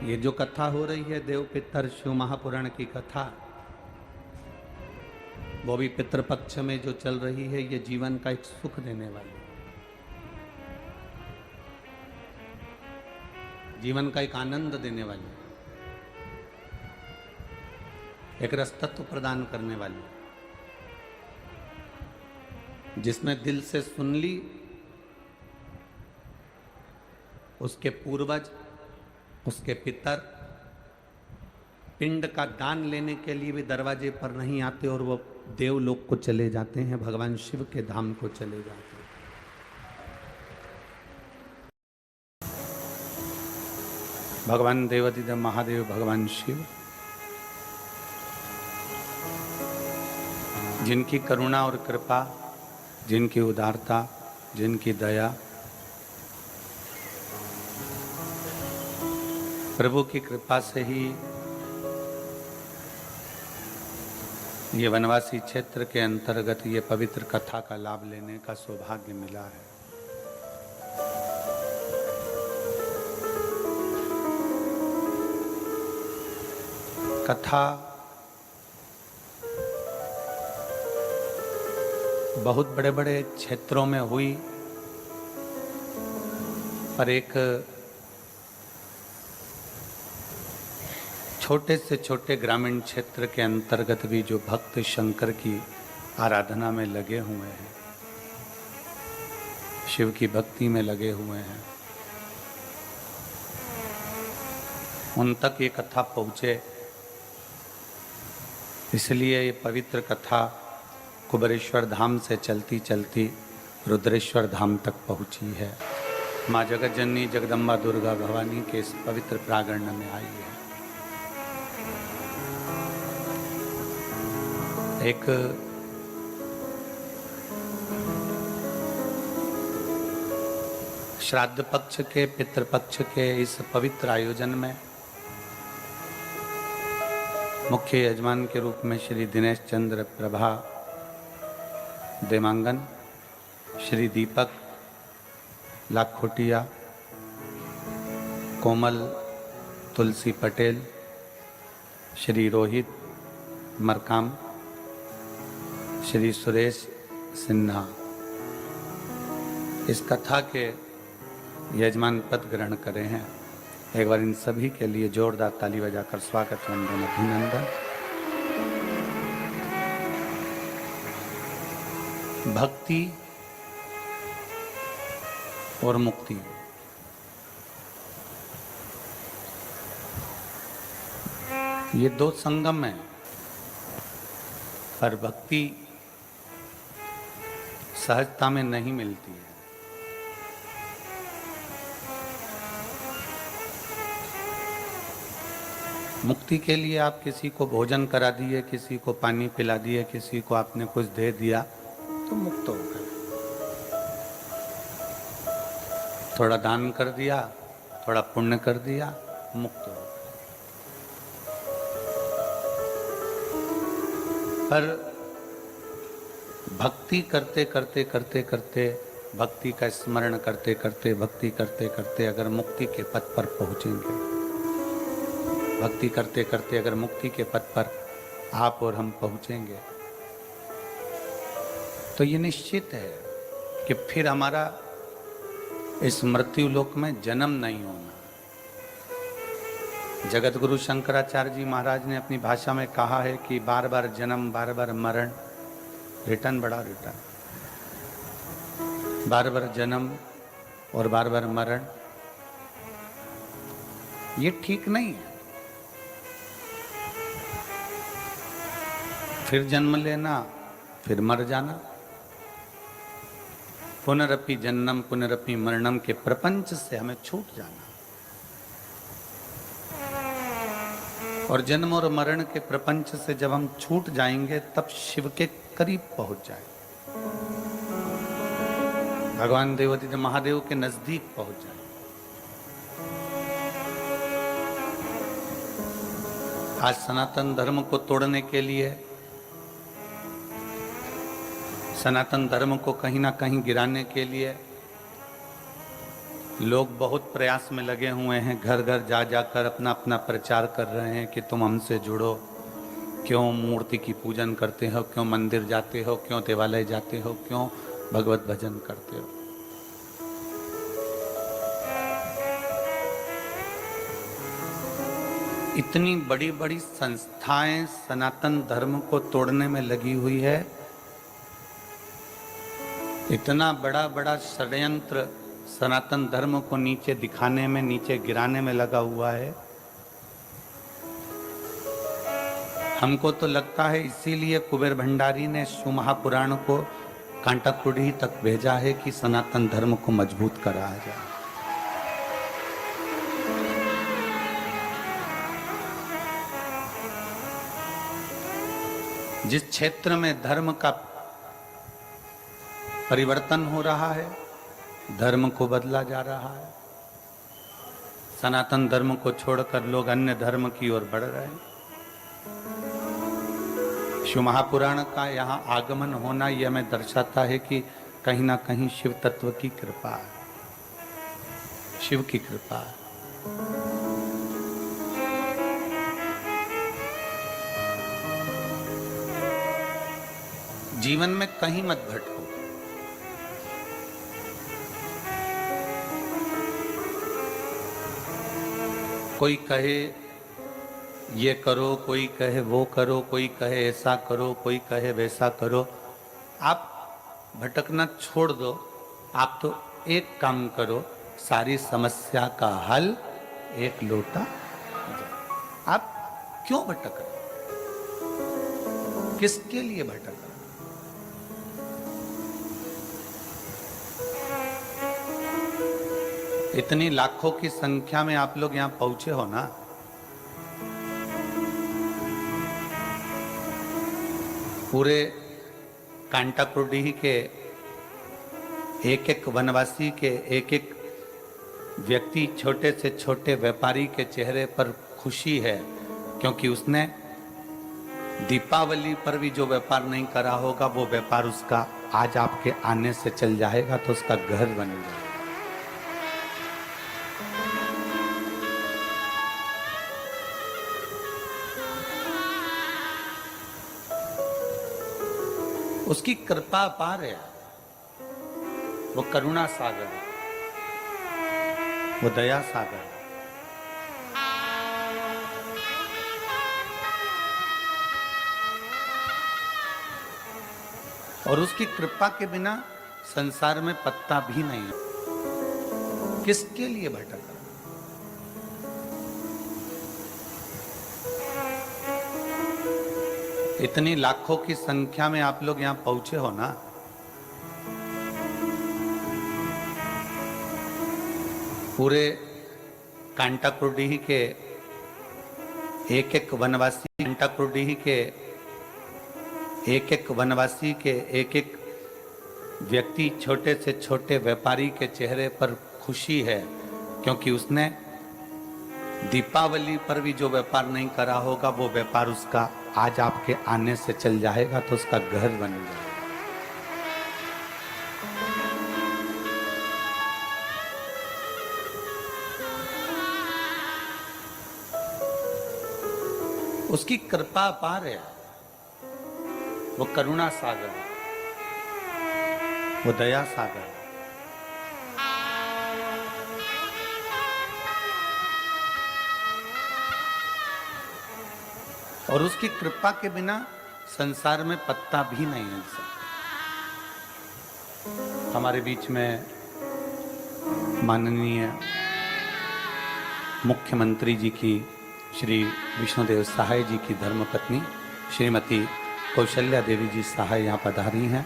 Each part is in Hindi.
ये जो कथा हो रही है देव पितर शिव महापुराण की कथा, वो भी पितृपक्ष में जो चल रही है, ये जीवन का एक सुख देने वाली, जीवन का एक आनंद देने वाली, एक रसतत्व प्रदान करने वाली, जिसमें दिल से सुन ली, उसके पूर्वज, उसके पितर पिंड का दान लेने के लिए भी दरवाजे पर नहीं आते और वो देवलोक को चले जाते हैं, भगवान शिव के धाम को चले जाते हैं। भगवान देवाधिदेव महादेव भगवान शिव, जिनकी करुणा और कृपा, जिनकी उदारता, जिनकी दया, प्रभु की कृपा से ही ये वनवासी क्षेत्र के अंतर्गत ये पवित्र कथा का लाभ लेने का सौभाग्य मिला है। कथा बहुत बड़े बड़े क्षेत्रों में हुई, पर एक छोटे से छोटे ग्रामीण क्षेत्र के अंतर्गत भी जो भक्त शंकर की आराधना में लगे हुए हैं, शिव की भक्ति में लगे हुए हैं, उन तक ये कथा पहुँचे। इसलिए ये पवित्र कथा कुबेरेश्वर धाम से चलती चलती रुद्रेश्वर धाम तक पहुँची है। माँ जगत जननी जगदम्बा दुर्गा भवानी के इस पवित्र प्रांगण में आई है। एक श्राद्ध पक्ष के, पितृपक्ष के इस पवित्र आयोजन में मुख्य यजमान के रूप में श्री दिनेश चंद्र प्रभा देमांगन, श्री दीपक लाखोटिया, कोमल तुलसी पटेल, श्री रोहित मरकाम, श्री सुरेश सिन्हा इस कथा के यजमान पद ग्रहण करे हैं। एक बार इन सभी के लिए जोरदार ताली बजाकर स्वागत, वंदन, अभिनंदन। भक्ति और मुक्ति, ये दो संगम हैं, पर भक्ति सहजता में नहीं मिलती है। मुक्ति के लिए आप किसी को भोजन करा दिए, किसी को पानी पिला दिए, किसी को आपने कुछ दे दिया तो मुक्त हो गए। थोड़ा दान कर दिया, थोड़ा पुण्य कर दिया, मुक्त हो गए। पर भक्ति करते करते करते करते, भक्ति का स्मरण करते करते, भक्ति करते करते अगर मुक्ति के पथ पर पहुंचेंगे, भक्ति करते करते अगर मुक्ति के पथ पर आप और हम पहुंचेंगे, तो ये निश्चित है कि फिर हमारा इस मृत्यु लोक में जन्म नहीं होना। जगत गुरु शंकराचार्य जी महाराज ने अपनी भाषा में कहा है कि बार बार जन्म, बार बार मरण, रिटर्न बड़ा रिटर्न, बार बार जन्म और बार बार मरण, ये ठीक नहीं है। फिर जन्म लेना, फिर मर जाना, पुनरपि जन्म पुनरपि मरणम के प्रपंच से हमें छूट जाना, और जन्म और मरण के प्रपंच से जब हम छूट जाएंगे तब शिव के करीब पहुंच जाए, भगवान देवाधिदेव महादेव के नजदीक पहुंच जाए। आज सनातन धर्म को तोड़ने के लिए, सनातन धर्म को कहीं ना कहीं गिराने के लिए लोग बहुत प्रयास में लगे हुए हैं, घर घर जा जाकर अपना अपना प्रचार कर रहे हैं कि तुम हमसे जुड़ो, क्यों मूर्ति की पूजन करते हो, क्यों मंदिर जाते हो, क्यों देवालय जाते हो, क्यों भगवत भजन करते हो। इतनी बड़ी बड़ी संस्थाएं सनातन धर्म को तोड़ने में लगी हुई है, इतना बड़ा बड़ा षड्यंत्र सनातन धर्म को नीचे दिखाने में, नीचे गिराने में लगा हुआ है। हमको तो लगता है इसीलिए कुबेर भंडारी ने शिव महापुराण को कांटाकुड़ी तक भेजा है कि सनातन धर्म को मजबूत कराया जाए। जिस क्षेत्र में धर्म का परिवर्तन हो रहा है, धर्म को बदला जा रहा है, सनातन धर्म को छोड़कर लोग अन्य धर्म की ओर बढ़ रहे हैं। शिव महापुराण का यहाँ आगमन होना यह हमें दर्शाता है कि कहीं ना कहीं शिव तत्व की कृपा है, शिव की कृपा है। जीवन में कहीं मत भटको। कोई कहे ये करो, कोई कहे वो करो, कोई कहे ऐसा करो, कोई कहे वैसा करो। आप भटकना छोड़ दो। आप तो एक काम करो, सारी समस्या का हल एक लोटा। आप क्यों भटक रहे? किसके लिए भटक रहे? इतनी लाखों की संख्या में आप लोग यहां पहुंचे हो ना, पूरे कांटाकुड़ी के एक एक वनवासी के, एक एक व्यक्ति, छोटे से छोटे व्यापारी के चेहरे पर खुशी है, क्योंकि उसने दीपावली पर भी जो व्यापार नहीं करा होगा वो व्यापार उसका आज आपके आने से चल जाएगा, तो उसका घर बन जाएगा। उसकी कृपा अपार है, वो करुणा सागर है, वो दया सागर है। और उसकी कृपा के बिना संसार में पत्ता भी नहीं है। किसके लिए भटक? इतनी लाखों की संख्या में आप लोग यहां पहुंचे हो ना, पूरे कांटाकुड़ी के एक एक वनवासी, कांटाकुड़ी के एक एक वनवासी के, एक एक व्यक्ति, छोटे से छोटे व्यापारी के चेहरे पर खुशी है, क्योंकि उसने दीपावली पर भी जो व्यापार नहीं करा होगा वो व्यापार उसका आज आपके आने से चल जाएगा, तो उसका घर बन जाएगा। उसकी कृपा अपार है, वो करुणा सागर है, वो दया सागर है। और उसकी कृपा के बिना संसार में पत्ता भी नहीं हिल सकता। हमारे बीच में माननीय मुख्यमंत्री जी की, श्री विष्णुदेव सहाय जी की धर्मपत्नी श्रीमती कौशल्या देवी जी सहाय यहाँ पधारी हैं।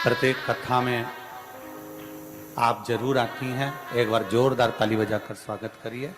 प्रत्येक कथा में आप जरूर आती हैं। एक बार जोरदार ताली बजाकर स्वागत करिए।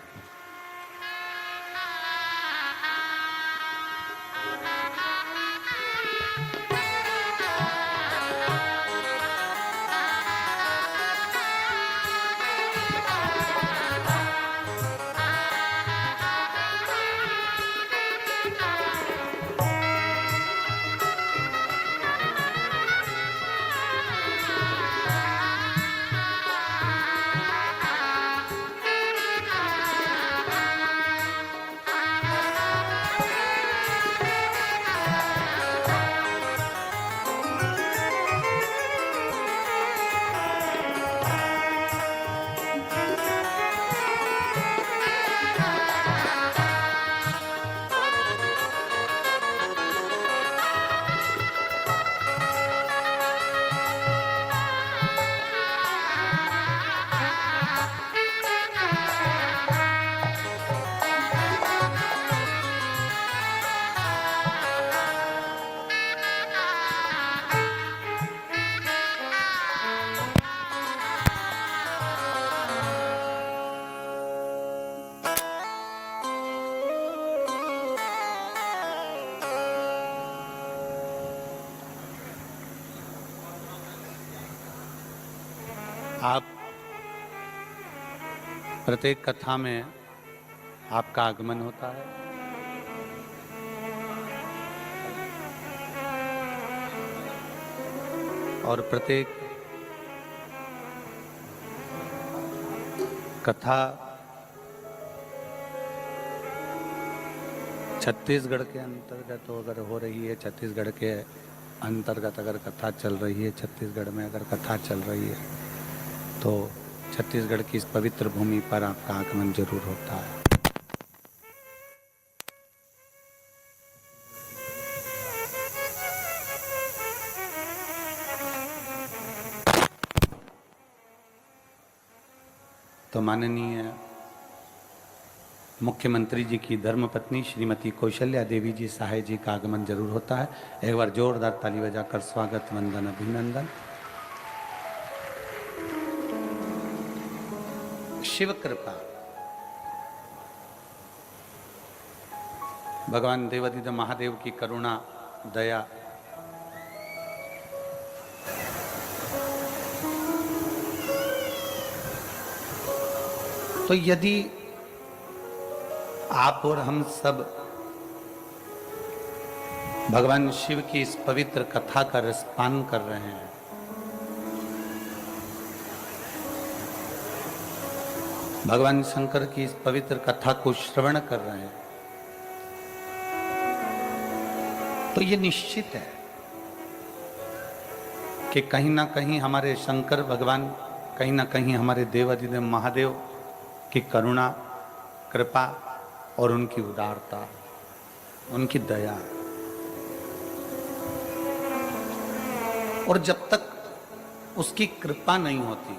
प्रत्येक कथा में आपका आगमन होता है। और प्रत्येक कथा छत्तीसगढ़ के अंतर्गत अगर हो रही है, छत्तीसगढ़ के अंतर्गत अगर कथा चल रही है, छत्तीसगढ़ में अगर कथा चल रही है, तो छत्तीसगढ़ की इस पवित्र भूमि पर आपका आगमन जरूर होता है। तो माननीय मुख्यमंत्री जी की धर्मपत्नी श्रीमती कौशल्या देवी जी सहाय जी का आगमन जरूर होता है। एक बार जोरदार ताली बजाकर स्वागत, वंदन, अभिनंदन। शिव कृपा, भगवान देवाधिदेव महादेव की करुणा, दया, तो यदि आप और हम सब भगवान शिव की इस पवित्र कथा का रसपान कर रहे हैं, भगवान शंकर की इस पवित्र कथा को श्रवण कर रहे हैं, तो ये निश्चित है कि कहीं ना कहीं हमारे शंकर भगवान, कहीं ना कहीं हमारे देवाधिदेव महादेव की करुणा, कृपा और उनकी उदारता, उनकी दया। और जब तक उसकी कृपा नहीं होती,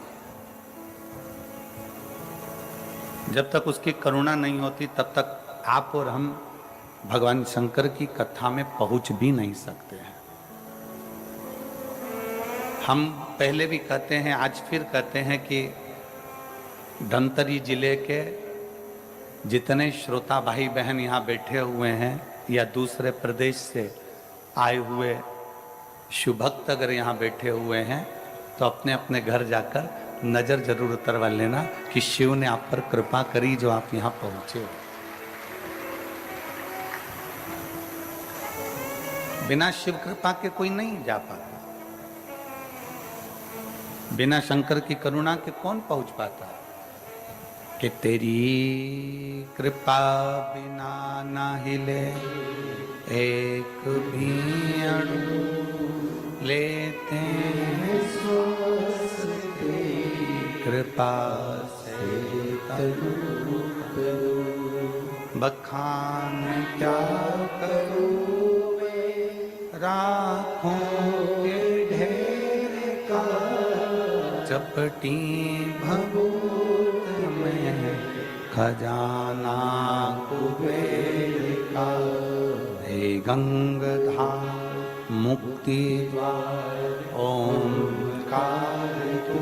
जब तक उसकी करुणा नहीं होती, तब तक आप और हम भगवान शंकर की कथा में पहुंच भी नहीं सकते हैं। हम पहले भी कहते हैं, आज फिर कहते हैं कि धमतरी जिले के जितने श्रोता भाई बहन यहाँ बैठे हुए हैं या दूसरे प्रदेश से आए हुए शिव भक्त अगर यहाँ बैठे हुए हैं, तो अपने अपने घर जाकर नजर जरूर उतरवा लेना कि शिव ने आप पर कृपा करी जो आप यहाँ पहुंचे हो। बिना शिव कृपा के कोई नहीं जा पाता, बिना शंकर की करुणा के कौन पहुंच पाता है। कि तेरी कृपा बिना ना हिले एक भी अणु, लेते हैं श्वास तेरी कृपा से तनु तनु। बखान क्या करूं मैं राखों के ढेर का, चपटी भभूत में खजाना कुबेर का। हे गंगाधार मुक्ति द्वार ओंकार तू,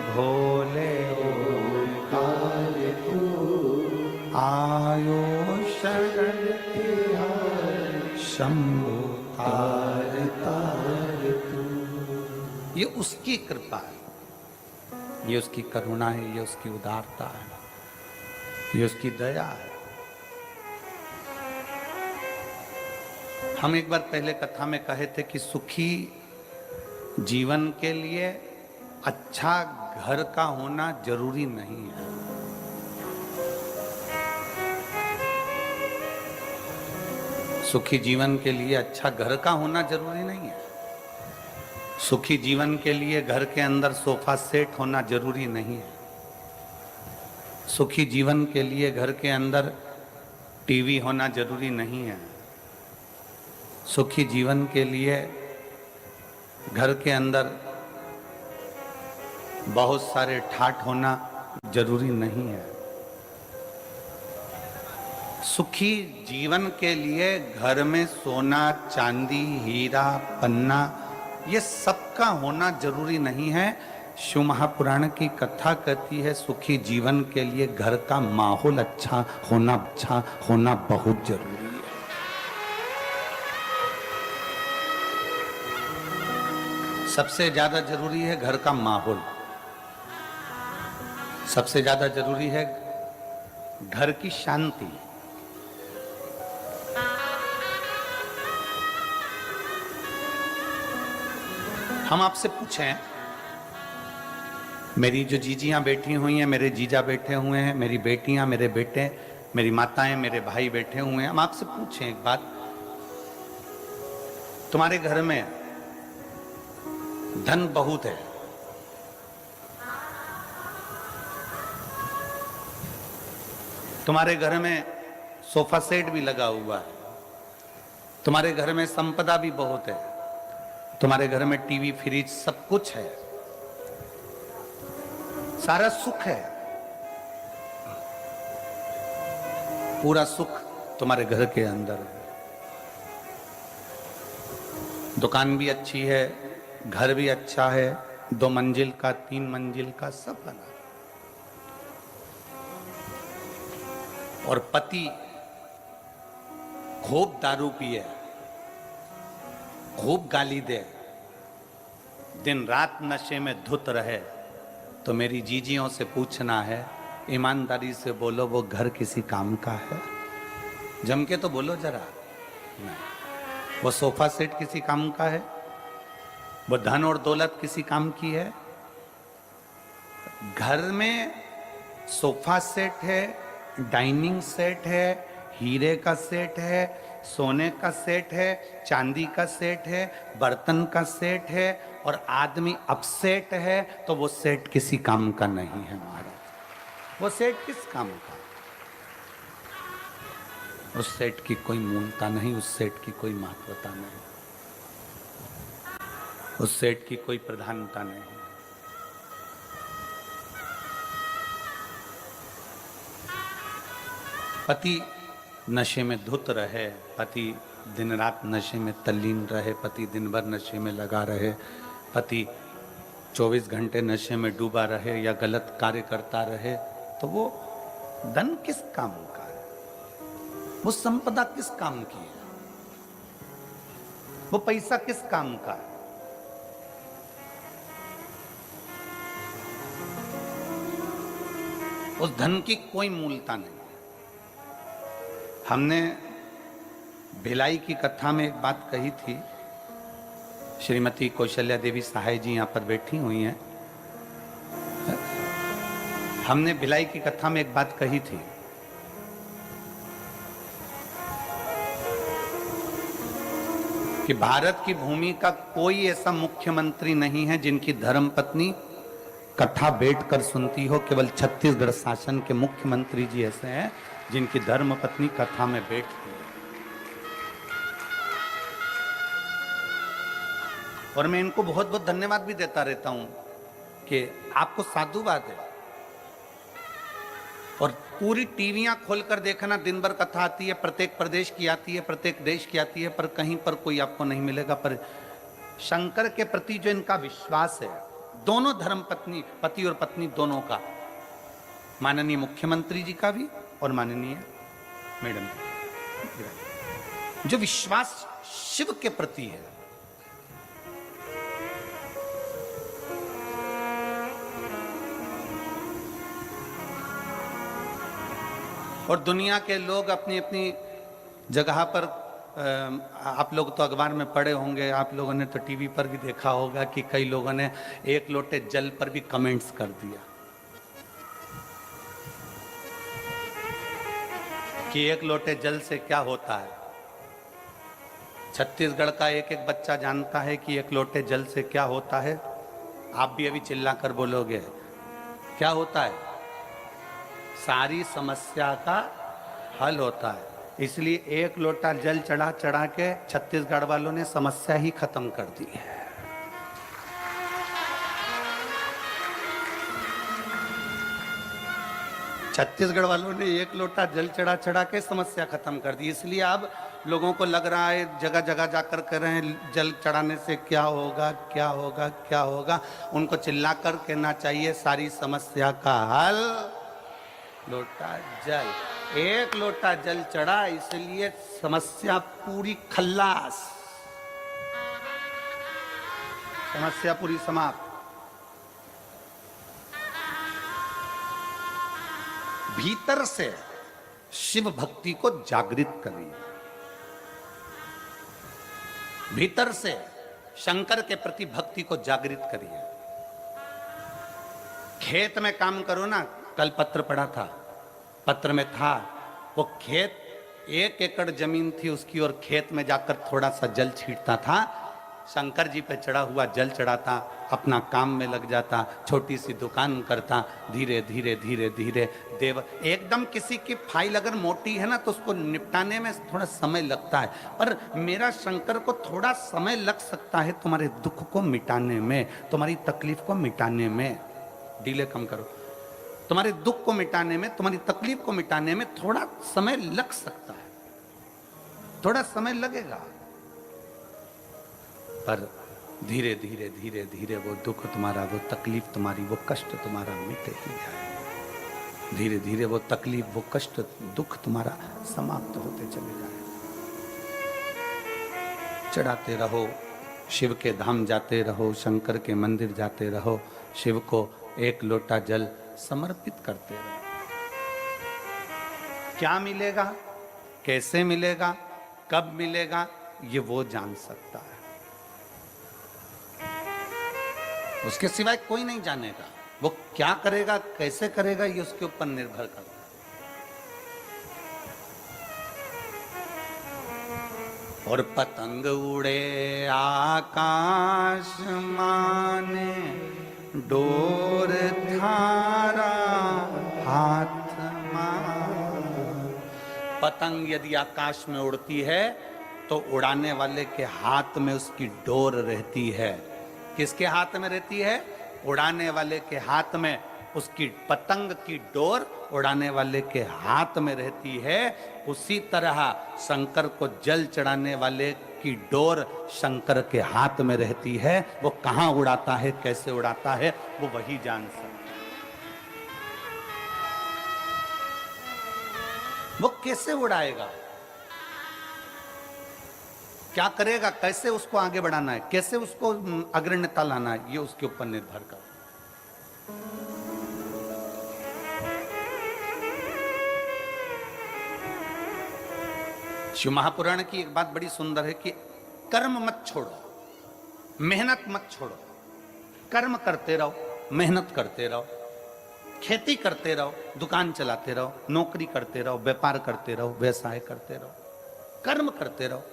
भोले ओंकार तू। आयो शरण तिहार शंभु तार तार तू। ये उसकी कृपा है, ये उसकी करुणा है, ये उसकी उदारता है, ये उसकी दया है। हम एक बार पहले कथा में कहे थे कि सुखी जीवन के लिए अच्छा घर का होना जरूरी नहीं है। सुखी जीवन के लिए अच्छा घर का होना जरूरी नहीं है। सुखी जीवन के लिए घर के अंदर सोफा सेट होना जरूरी नहीं है। सुखी जीवन के लिए घर के अंदर टीवी होना जरूरी नहीं है। सुखी जीवन के लिए घर के अंदर बहुत सारे ठाठ होना जरूरी नहीं है। सुखी जीवन के लिए घर में सोना, चांदी, हीरा, पन्ना, ये सबका होना जरूरी नहीं है। शिव महापुराण की कथा कहती है सुखी जीवन के लिए घर का माहौल अच्छा होना बहुत जरूरी है। सबसे ज्यादा जरूरी है घर का माहौल। सबसे ज्यादा जरूरी है घर की शांति। हम आपसे पूछें, मेरी जो जीजियां बैठी हुई हैं, मेरे जीजा बैठे हुए हैं, मेरी बेटियां, मेरे बेटे, मेरी माताएं, मेरे भाई बैठे हुए हैं, हम आपसे पूछें एक बात, तुम्हारे घर में धन बहुत है, तुम्हारे घर में सोफा सेट भी लगा हुआ है, तुम्हारे घर में संपदा भी बहुत है, तुम्हारे घर में टीवी फ्रिज सब कुछ है, सारा सुख है, पूरा सुख तुम्हारे घर के अंदर है, दुकान भी अच्छी है, घर भी अच्छा है, 2 मंजिल का 3 मंजिल का सब बना, और पति खूब दारू पिए, खूब गाली दे, दिन रात नशे में धुत रहे, तो मेरी जीजियों से पूछना है, ईमानदारी से बोलो, वो घर किसी काम का है? जम के तो बोलो जरा। नहीं, वो सोफा सेट किसी काम का है? वो धन और दौलत किसी काम की है? घर में सोफा सेट है, डाइनिंग सेट है, हीरे का सेट है, सोने का सेट है, चांदी का सेट है, बर्तन का सेट है, और आदमी अपसेट है, तो वो सेट किसी काम का नहीं है महाराज। वो सेट किस काम का? उस सेट की कोई मूलता नहीं, उस सेट की कोई महत्वता नहीं, उस सेट की कोई प्रधानता नहीं। पति नशे में धुत रहे, पति दिन रात नशे में तल्लीन रहे, पति दिन भर नशे में लगा रहे, पति 24 घंटे नशे में डूबा रहे या गलत कार्य करता रहे, तो वो धन किस काम का है? वो संपदा किस काम की है? वो पैसा किस काम का है? उस धन की कोई मूलता नहीं। हमने भिलाई की कथा में एक बात कही थी, श्रीमती कौशल्या देवी सहाय जी यहां पर बैठी हुई हैं। हमने भिलाई की कथा में एक बात कही थी कि भारत की भूमि का कोई ऐसा मुख्यमंत्री नहीं है जिनकी धर्मपत्नी कथा बैठकर सुनती हो। केवल छत्तीसगढ़ शासन के मुख्यमंत्री जी ऐसे हैं जिनकी धर्मपत्नी कथा में बैठती है। और मैं इनको बहुत बहुत धन्यवाद भी देता रहता हूं कि आपको साधुवाद है। और पूरी टीवियां खोलकर देखना, दिन भर कथा आती है, प्रत्येक प्रदेश की आती है, प्रत्येक देश की आती है, पर कहीं पर कोई आपको नहीं मिलेगा। पर शंकर के प्रति जो इनका विश्वास है, दोनों धर्मपत्नी, पति और पत्नी दोनों का, माननीय मुख्यमंत्री जी का भी और माननीय मैडम जो विश्वास शिव के प्रति है, और दुनिया के लोग अपनी अपनी जगह पर, आप लोग तो अखबार में पढ़े होंगे, आप लोगों ने तो टीवी पर भी देखा होगा कि कई लोगों ने 1 लोटे जल पर भी कमेंट्स कर दिया कि 1 लोटे जल से क्या होता है। छत्तीसगढ़ का एक एक बच्चा जानता है कि 1 लोटे जल से क्या होता है। आप भी अभी चिल्ला कर बोलोगे क्या होता है? सारी समस्या का हल होता है। इसलिए 1 लोटा जल चढ़ा चढ़ा के छत्तीसगढ़ वालों ने समस्या ही खत्म कर दी है। छत्तीसगढ़ वालों ने 1 लोटा जल चढ़ा चढ़ा के समस्या खत्म कर दी। इसलिए अब लोगों को लग रहा है, जगह जगह जाकर कह रहे हैं जल चढ़ाने से क्या होगा, क्या होगा, क्या होगा। उनको चिल्ला कर कहना चाहिए सारी समस्या का हल लोटा जल। 1 लोटा जल चढ़ा, इसलिए समस्या पूरी खल्लास, समस्या पूरी समाप्त। भीतर से शिव भक्ति को जागृत करिए, भीतर से शंकर के प्रति भक्ति को जागृत करिए। खेत में काम करो ना, कल पत्र पढ़ा था, पत्र में था वो खेत 1 एकड़ जमीन थी उसकी, और खेत में जाकर थोड़ा सा जल छींटता था, शंकर जी पे चढ़ा हुआ जल चढ़ाता, अपना काम में लग जाता, छोटी सी दुकान करता, धीरे धीरे धीरे धीरे देव। एकदम किसी की फाइल अगर मोटी है ना तो उसको निपटाने में थोड़ा समय लगता है, पर मेरा शंकर को थोड़ा समय लग सकता है तुम्हारे दुख को मिटाने में, तुम्हारी तकलीफ को मिटाने में। डीले कम करो। तुम्हारे दुख को मिटाने में, तुम्हारी तकलीफ को मिटाने में थोड़ा समय लग सकता है, थोड़ा समय लगेगा, पर धीरे धीरे धीरे धीरे वो दुख तुम्हारा, वो तकलीफ तुम्हारी, वो कष्ट तुम्हारा मिटेगी जाए। धीरे धीरे वो तकलीफ, वो कष्ट, दुख तुम्हारा समाप्त होते चले जाए। चढ़ाते रहो, शिव के धाम जाते रहो, शंकर के मंदिर जाते रहो, शिव को 1 लोटा जल समर्पित करते रहो। क्या मिलेगा, कैसे मिलेगा, कब मिलेगा, ये वो जान सकता है, उसके सिवाय कोई नहीं जानेगा। वो क्या करेगा, कैसे करेगा, ये उसके ऊपर निर्भर करता है। और पतंग उड़े आकाश माने, डोर थारा हाथ मां। पतंग यदि आकाश में उड़ती है तो उड़ाने वाले के हाथ में उसकी डोर रहती है। किसके हाथ में रहती है? उड़ाने वाले के हाथ में उसकी पतंग की डोर उड़ाने वाले के हाथ में रहती है। उसी तरह शंकर को जल चढ़ाने वाले की डोर शंकर के हाथ में रहती है। वो कहां उड़ाता है, कैसे उड़ाता है, वो वही जान सकता है। वो कैसे उड़ाएगा, क्या करेगा, कैसे उसको आगे बढ़ाना है, कैसे उसको अग्रण्यता लाना है, ये उसके ऊपर निर्भर करता है। शिव महापुराण की एक बात बड़ी सुंदर है कि कर्म मत छोड़ो, मेहनत मत छोड़ो। कर्म करते रहो, मेहनत करते रहो, खेती करते रहो, दुकान चलाते रहो, नौकरी करते रहो, व्यापार करते रहो, व्यवसाय करते रहो, कर्म करते रहो।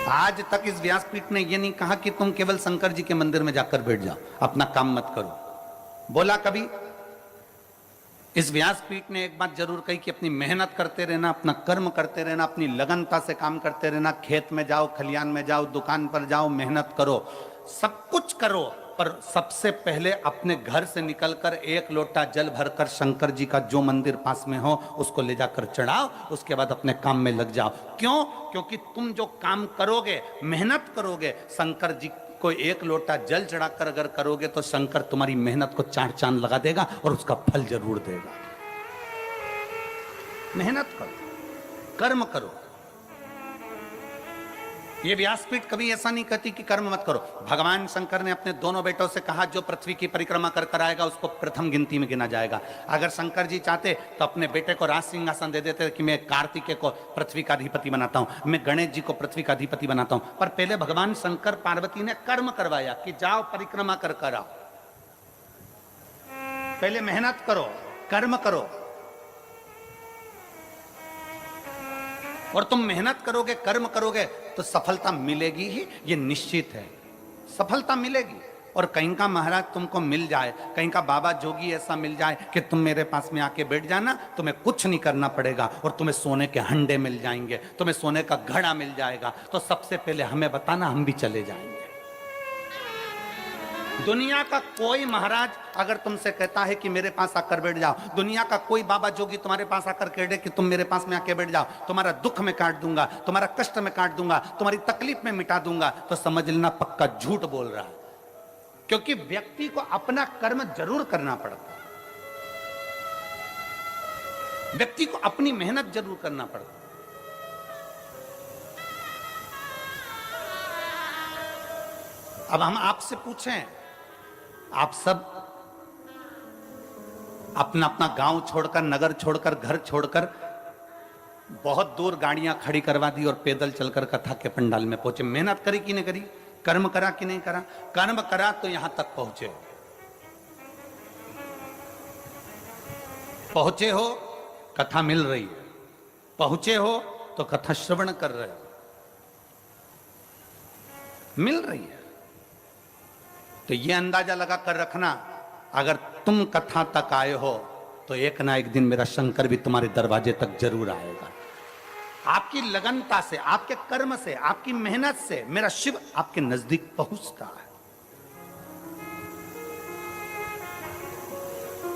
आज तक इस व्यासपीठ ने यह नहीं कहा कि तुम केवल शंकर जी के मंदिर में जाकर बैठ जाओ, अपना काम मत करो। बोला कभी? इस व्यासपीठ ने एक बात जरूर कही कि अपनी मेहनत करते रहना, अपना कर्म करते रहना, अपनी लगनता से काम करते रहना। खेत में जाओ, खलियान में जाओ, दुकान पर जाओ, मेहनत करो, सब कुछ करो, पर सबसे पहले अपने घर से निकलकर 1 लोटा जल भरकर शंकर जी का जो मंदिर पास में हो उसको ले जाकर चढ़ाओ। उसके बाद अपने काम में लग जाओ। क्यों? क्योंकि तुम जो काम करोगे, मेहनत करोगे, शंकर जी को 1 लोटा जल चढ़ाकर अगर करोगे तो शंकर तुम्हारी मेहनत को 4 चांद लगा देगा और उसका फल जरूर देगा। मेहनत करो, कर्म करो। ये व्यासपीठ कभी ऐसा नहीं कहती कि कर्म मत करो। भगवान शंकर ने अपने दोनों बेटों से कहा जो पृथ्वी की परिक्रमा कर कर आएगा उसको प्रथम गिनती में गिना जाएगा। अगर शंकर जी चाहते तो अपने बेटे को राज सिंहासन दे देते कि मैं कार्तिकेय को पृथ्वी का अधिपति बनाता हूं, मैं गणेश जी को पृथ्वी का अधिपति बनाता हूं। पर पहले भगवान शंकर पार्वती ने कर्म करवाया कि जाओ परिक्रमा कर कर आओ। पहले मेहनत करो, कर्म करो, और तुम मेहनत करोगे, कर्म करोगे तो सफलता मिलेगी ही, ये निश्चित है। सफलता मिलेगी। और कहीं का महाराज तुमको मिल जाए, कहीं का बाबा जोगी ऐसा मिल जाए कि तुम मेरे पास में आके बैठ जाना, तुम्हें कुछ नहीं करना पड़ेगा और तुम्हें सोने के हंडे मिल जाएंगे, तुम्हें सोने का घड़ा मिल जाएगा, तो सबसे पहले हमें बताना, हम भी चले जाएंगे। दुनिया का कोई महाराज अगर तुमसे कहता है कि मेरे पास आकर बैठ जाओ, दुनिया का कोई बाबा जोगी तुम्हारे पास आकर कह दे कि तुम मेरे पास में आके बैठ जाओ, तुम्हारा दुख में काट दूंगा, तुम्हारा कष्ट में काट दूंगा, तुम्हारी तकलीफ में मिटा दूंगा, तो समझ लेना पक्का झूठ बोल रहा है। क्योंकि व्यक्ति को अपना कर्म जरूर करना पड़ता है, व्यक्ति को अपनी मेहनत जरूर करना पड़ता है। अब हम आपसे पूछें, आप सब अपना अपना गांव छोड़कर, नगर छोड़कर, घर छोड़कर बहुत दूर गाड़ियां खड़ी करवा दी और पैदल चलकर कथा के पंडाल में पहुंचे। मेहनत करी कि नहीं करी? कर्म करा कि नहीं करा? कर्म करा तो यहां तक पहुंचे। पहुंचे हो, कथा मिल रही है। पहुंचे हो तो कथा श्रवण कर रहे हो, मिल रही है। तो यह अंदाजा लगा कर रखना, अगर तुम कथा तक आए हो तो एक ना एक दिन मेरा शंकर भी तुम्हारे दरवाजे तक जरूर आएगा। आपकी लगनता से, आपके कर्म से, आपकी मेहनत से मेरा शिव आपके नजदीक पहुंचता है।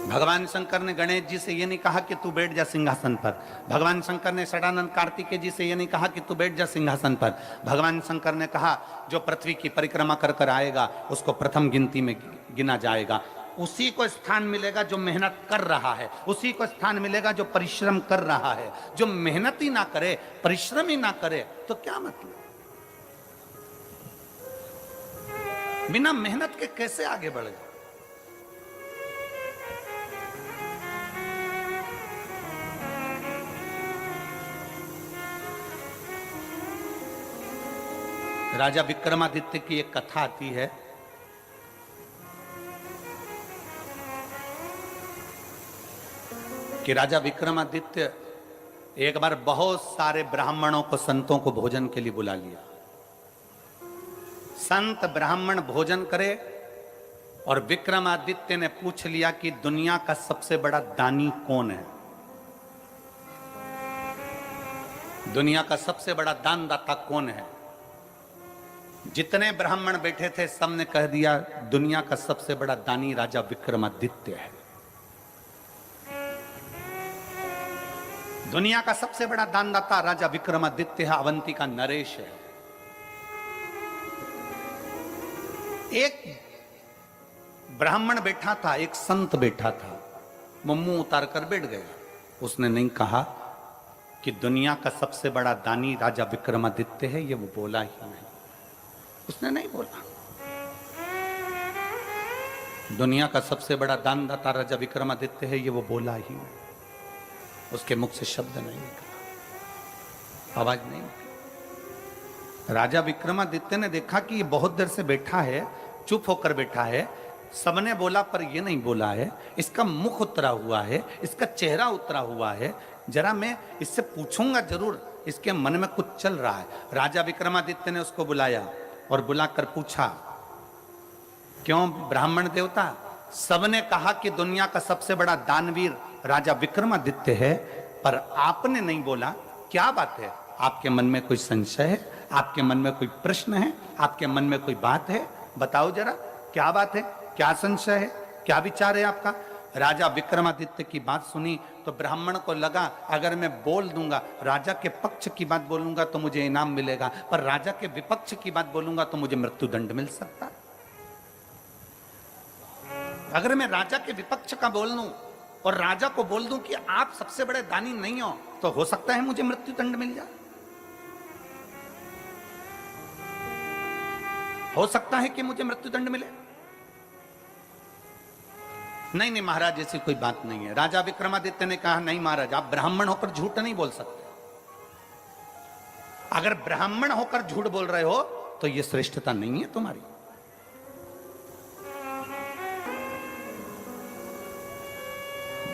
भगवान शंकर ने गणेश जी से यह नहीं कहा कि तू बैठ जा सिंहासन पर। भगवान शंकर ने षडानंद कार्तिकेय जी से यह नहीं कहा कि तू बैठ जा सिंहासन पर। भगवान शंकर ने कहा जो पृथ्वी की परिक्रमा कर कर आएगा उसको प्रथम गिनती में गिना जाएगा। उसी को स्थान मिलेगा जो मेहनत कर रहा है, उसी को स्थान मिलेगा जो परिश्रम कर रहा है। जो मेहनत ही ना करे, परिश्रम ही ना करे तो क्या मतलब? बिना मेहनत के कैसे आगे बढ़ेगा? राजा विक्रमादित्य की एक कथा आती है। कि राजा विक्रमादित्य एक बार बहुत सारे ब्राह्मणों को, संतों को भोजन के लिए बुला लिया। संत ब्राह्मण भोजन करे और विक्रमादित्य ने पूछ लिया कि दुनिया का सबसे बड़ा दानी कौन है? दुनिया का सबसे बड़ा दानदाता कौन है? जितने ब्राह्मण बैठे थे सबने कह दिया दुनिया का सबसे बड़ा दानी राजा विक्रमादित्य है। दुनिया का सबसे बड़ा दानदाता राजा विक्रमादित्य है, अवंती का नरेश है। एक ब्राह्मण बैठा था, एक संत बैठा था, वो मुंह उतार कर बैठ गया। उसने नहीं कहा कि दुनिया का सबसे बड़ा दानी राजा विक्रमादित्य है, ये वो बोला ही नहीं। उसने नहीं बोला। दुनिया का सबसे बड़ा दानदाता राजा विक्रमादित्य है, ये वो बोला ही नहीं। उसके मुख से शब्द नहीं निकला, आवाज नहीं निकली। राजा विक्रमादित्य ने देखा कि ये बहुत देर से बैठा है, चुप होकर बैठा है, सबने बोला पर ये नहीं बोला है, इसका मुख उतरा हुआ है, इसका चेहरा उतरा हुआ है, जरा मैं इससे पूछूंगा जरूर, इसके मन में कुछ चल रहा है। राजा विक्रमादित्य ने उसको बुलाया और बुलाकर पूछा, क्यों ब्राह्मण देवता? सबने कहा कि दुनिया का सबसे बड़ा दानवीर राजा विक्रमादित्य है, पर आपने नहीं बोला, क्या बात है? आपके मन में कोई संशय है? आपके मन में कोई प्रश्न है? आपके मन में कोई बात है? बताओ जरा, क्या बात है? क्या संशय है? क्या विचार है आपका? राजा विक्रमादित्य की बात सुनी तो ब्राह्मण को लगा अगर मैं बोल दूंगा, राजा के पक्ष की बात बोलूंगा तो मुझे इनाम मिलेगा, पर राजा के विपक्ष की बात बोलूंगा तो मुझे मृत्युदंड मिल सकता। अगर मैं राजा के विपक्ष का बोल दूं और राजा को बोल दूं कि आप सबसे बड़े दानी नहीं हो, तो हो सकता है मुझे मृत्युदंड मिल जाए। हो सकता है कि मुझे मृत्युदंड मिले। नहीं नहीं महाराज, ऐसी कोई बात नहीं है। राजा विक्रमादित्य ने कहा, नहीं महाराज, आप ब्राह्मण होकर झूठ नहीं बोल सकते। अगर ब्राह्मण होकर झूठ बोल रहे हो तो यह श्रेष्ठता नहीं है तुम्हारी।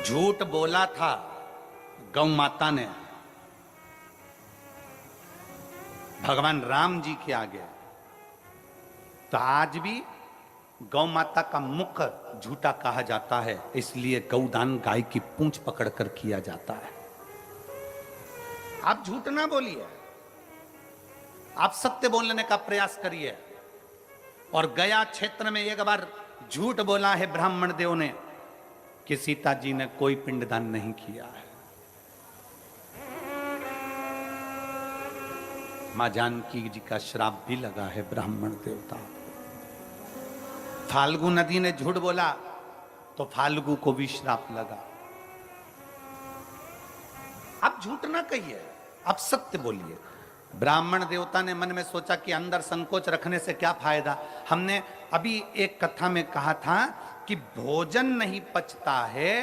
झूठ बोला था गौ माता ने भगवान राम जी के आगे, तो आज भी गौ माता का मुख झूठा कहा जाता है, इसलिए गौदान गाय की पूंछ पकड़कर किया जाता है। आप झूठ ना बोलिए, आप सत्य बोलने का प्रयास करिए। और गया क्षेत्र में एक बार झूठ बोला है ब्राह्मण देव ने कि सीता जी ने कोई पिंडदान नहीं किया है। मां जानकी जी का श्राप भी लगा है ब्राह्मण देवता। फाल्गु नदी ने झूठ बोला तो फाल्गु को भी श्राप लगा। आप झूठ ना कहिए, आप सत्य बोलिए। ब्राह्मण देवता ने मन में सोचा कि अंदर संकोच रखने से क्या फायदा। हमने अभी एक कथा में कहा था कि भोजन नहीं पचता है,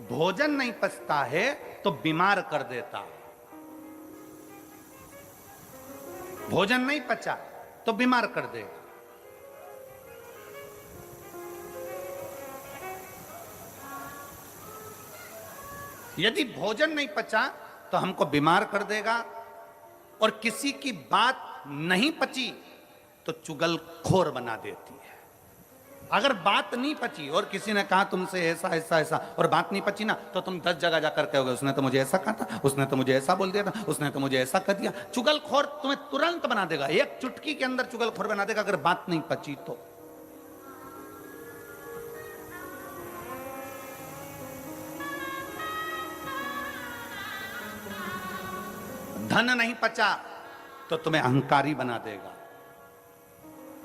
भोजन नहीं पचता है तो बीमार कर देता है। भोजन नहीं पचा तो बीमार कर देगा। यदि भोजन नहीं पचा तो हमको बीमार कर देगा, और किसी की बात नहीं पची तो चुगलखोर बना देती है। अगर बात नहीं पची और किसी ने कहा तुमसे ऐसा ऐसा ऐसा और बात नहीं पची ना, तो तुम 10 जगह जाकर कहोगे उसने तो मुझे ऐसा कहा था, उसने तो मुझे ऐसा बोल दिया था, उसने तो मुझे ऐसा कर दिया। चुगलखोर तुम्हें तुरंत बना देगा, एक चुटकी के अंदर चुगलखोर बना देगा अगर बात नहीं पची तो। धन नहीं पचा तो तुम्हें अहंकारी बना देगा।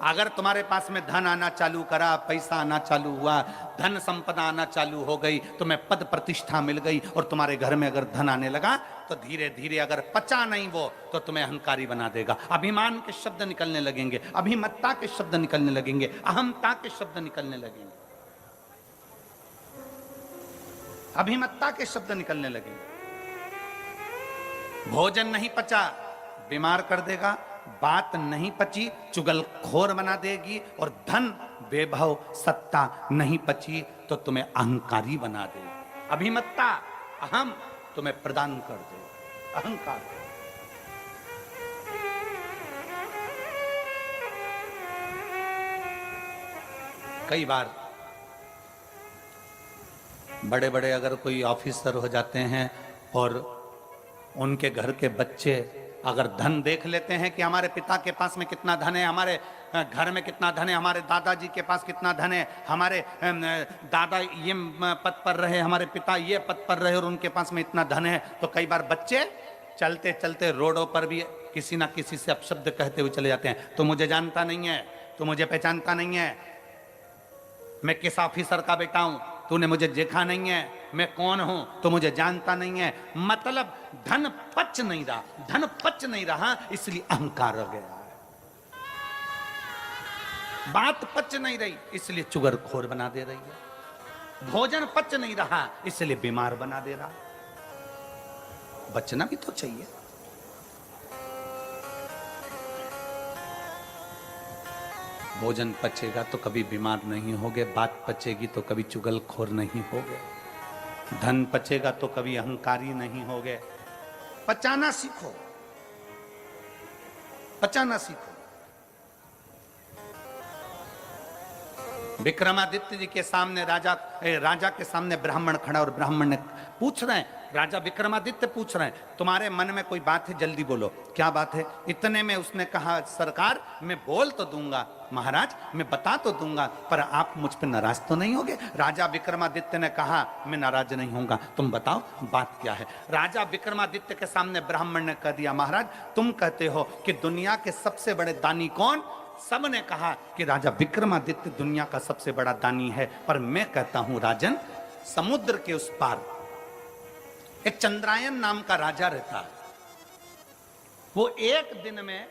अगर तुम्हारे पास में धन आना चालू करा, पैसा आना चालू हुआ, धन संपदा आना चालू हो गई, तुम्हें पद प्रतिष्ठा मिल गई और तुम्हारे घर में अगर धन आने लगा तो धीरे धीरे अगर पचा नहीं वो तो तुम्हें अहंकारी बना देगा। अभिमान के शब्द निकलने लगेंगे, अभिमत्ता के शब्द निकलने लगेंगे, अहमता के शब्द निकलने लगेंगे, अभिमत्ता के शब्द निकलने लगेंगे। भोजन नहीं पचा बीमार कर देगा, बात नहीं पची चुगलखोर बना देगी, और धन वैभव सत्ता नहीं पची तो तुम्हें अहंकारी बना देगी। अभिमत्ता अहम तुम्हें प्रदान कर दे, अहंकार। कई बार बड़े बड़े अगर कोई ऑफिसर हो जाते हैं और उनके घर के बच्चे अगर धन देख लेते हैं कि हमारे पिता के पास में कितना धन है, हमारे घर में कितना धन है, हमारे दादाजी के पास कितना धन है, हमारे दादा ये पद पर रहे, हमारे पिता ये पद पर रहे और उनके पास में इतना धन है, तो कई बार बच्चे चलते चलते रोडों पर भी किसी ना किसी से अपशब्द कहते हुए चले जाते हैं। तो मुझे जानता नहीं है, तो मुझे पहचानता नहीं है, मैं किस ऑफिसर का बेटा हूं, तूने मुझे देखा नहीं है, मैं कौन हूं तो मुझे जानता नहीं है। मतलब धन पच नहीं रहा, धन पच नहीं रहा इसलिए अहंकार हो गया है। बात पच नहीं रही इसलिए चुगलखोर बना दे रही है। भोजन पच नहीं रहा इसलिए बीमार बना दे रहा। बचना भी तो चाहिए। भोजन पचेगा तो कभी बीमार नहीं होगे, बात पचेगी तो कभी चुगलखोर नहीं होगे, धन पचेगा तो कभी अहंकारी नहीं होगे। पचाना सीखो, पचाना सीखो। विक्रमादित्य जी के सामने राजा के सामने ब्राह्मण खड़ा और ब्राह्मण ने पूछ रहे हैं, राजा विक्रमादित्य पूछ रहे हैं तुम्हारे मन में कोई बात है, जल्दी बोलो क्या बात है। इतने में उसने कहा सरकार मैं बोल तो दूंगा महाराज, मैं बता तो दूंगा, पर आप मुझ पर नाराज तो नहीं होगे। राजा विक्रमादित्य ने कहा मैं नाराज नहीं होऊंगा, तुम बताओ बात क्या है। राजा विक्रमादित्य के सामने ब्राह्मण ने कह दिया महाराज तुम कहते हो कि दुनिया के सबसे बड़े दानी कौन, सबने कहा कि राजा विक्रमादित्य दुनिया का सबसे बड़ा दानी है, पर मैं कहता हूं राजन समुद्र के उस पार एक चंद्रायन नाम का राजा रहता है, वो एक दिन में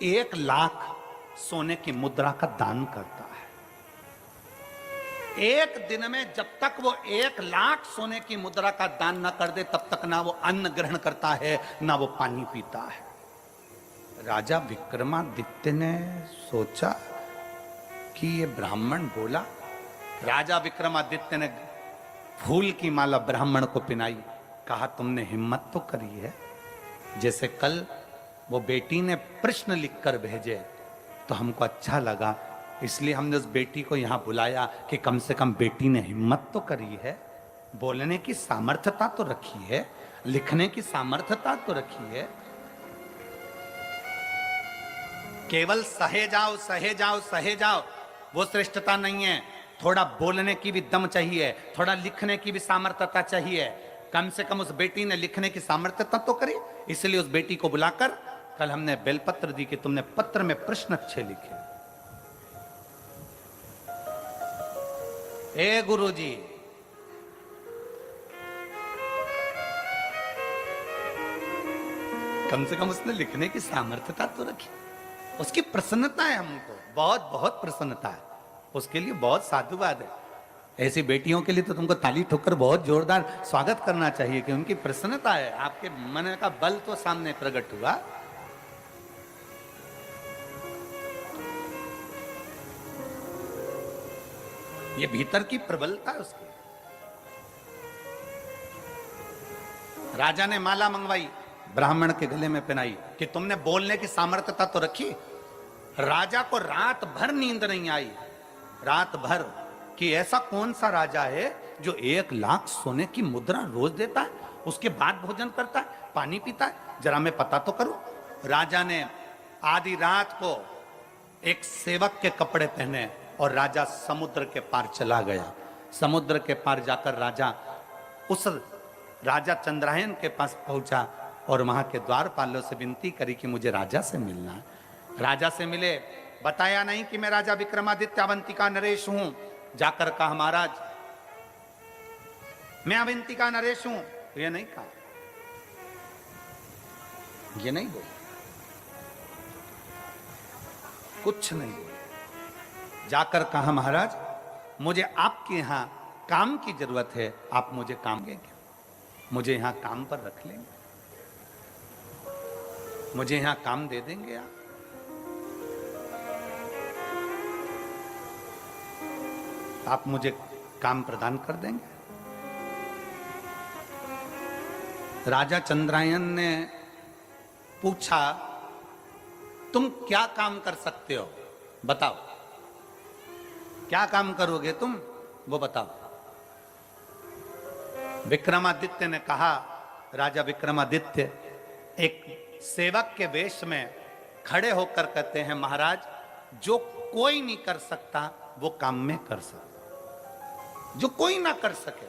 1 लाख सोने की मुद्रा का दान करता है। एक दिन में जब तक वो 1 लाख सोने की मुद्रा का दान न कर दे तब तक ना वो अन्न ग्रहण करता है ना वो पानी पीता है। राजा विक्रमादित्य ने सोचा कि ये ब्राह्मण बोला। राजा विक्रमादित्य ने फूल की माला ब्राह्मण को पहनाई, कहा तुमने हिम्मत तो करी है। जैसे कल वो बेटी ने प्रश्न लिखकर भेजे तो हमको अच्छा लगा, इसलिए हमने उस बेटी को यहां बुलाया कि कम से कम बेटी ने हिम्मत तो करी है, बोलने की सामर्थ्यता तो रखी है, लिखने की सामर्थ्यता तो रखी है। केवल सहे जाओ सहे जाओ सहे जाओ वो श्रेष्ठता नहीं है, थोड़ा बोलने की भी दम चाहिए, थोड़ा लिखने की भी सामर्थ्यता चाहिए। कम से कम उस बेटी ने लिखने की सामर्थ्यता तो करी, इसलिए उस बेटी को बुलाकर कल हमने बेलपत्र दी कि तुमने पत्र में प्रश्न अच्छे लिखे। ए गुरुजी, कम से कम उसने लिखने की सामर्थ्यता तो रखी। उसकी प्रसन्नता है, हमको बहुत बहुत प्रसन्नता है, उसके लिए बहुत साधुवाद है। ऐसी बेटियों के लिए तो तुमको ताली ठोकर बहुत जोरदार स्वागत करना चाहिए कि उनकी प्रसन्नता है, आपके मन का बल तो सामने प्रकट हुआ। ये भीतर की प्रबलता है उसकी। राजा ने माला मंगवाई, ब्राह्मण के गले में पहनाई कि तुमने बोलने की सामर्थ्यता तो रखी। राजा को रात भर नींद नहीं आई, रात भर, कि ऐसा कौन सा राजा है जो 1 लाख सोने की मुद्रा रोज देता है, उसके बाद भोजन करता है, पानी पीता है, जरा मैं पता तो करूं। राजा ने आधी रात को एक सेवक के कपड़े पहने और राजा समुद्र के पार चला गया। समुद्र के पार जाकर राजा उस राजा चंद्रायन के पास पहुंचा और वहां के द्वारपालों से विनती करी कि मुझे राजा से मिलना है। राजा से मिले, बताया नहीं कि मैं राजा विक्रमादित्य अवंतिका नरेश हूं। जाकर कहा महाराज मैं अवंतिका नरेश हूं, ये नहीं कहा, ये नहीं बोल, कुछ नहीं बोल। जाकर कहा महाराज मुझे आपके यहां काम की जरूरत है, आप मुझे काम देंगे, मुझे यहां काम पर रख लेंगे, मुझे यहां काम दे देंगे आप मुझे काम प्रदान कर देंगे। राजा चंद्रायन ने पूछा तुम क्या काम कर सकते हो, बताओ क्या काम करोगे तुम, वो बताओ। विक्रमादित्य ने कहा, राजा विक्रमादित्य एक सेवक के वेश में खड़े होकर कहते हैं महाराज जो कोई नहीं कर सकता वो काम में कर सकता, जो कोई ना कर सके।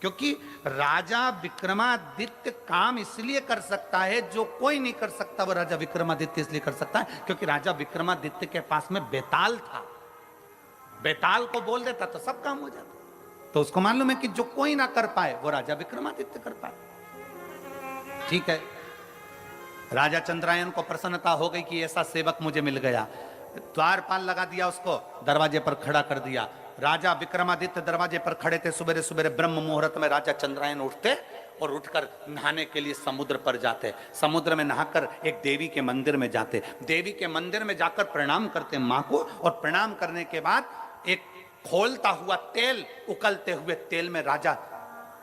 क्योंकि राजा विक्रमादित्य काम इसलिए कर सकता है, जो कोई नहीं कर सकता वो राजा विक्रमादित्य इसलिए कर सकता है क्योंकि राजा विक्रमादित्य के पास में बेताल था, बेताल को बोल देता तो सब काम हो जाता। तो उसको मालूम है कि जो कोई ना कर पाए वो राजा विक्रमादित्य कर पाए। ठीक है, राजा चंद्रायन को प्रसन्नता हो गई कि ऐसा सेवक मुझे मिल गया। द्वारपाल लगा दिया, उसको दरवाजे पर खड़ा कर दिया। राजा विक्रमादित्य दरवाजे पर खड़े थे। सुबह सुबह ब्रह्म मुहूर्त में राजा चंद्रायन उठते और उठकर नहाने के लिए समुद्र पर जाते। समुद्र में नहाकर एक देवी के मंदिर में जाते। देवी के मंदिर में जाकर प्रणाम करते मां को, और प्रणाम करने के बाद एक खोलता हुआ तेल, उकलते हुए तेल में राजा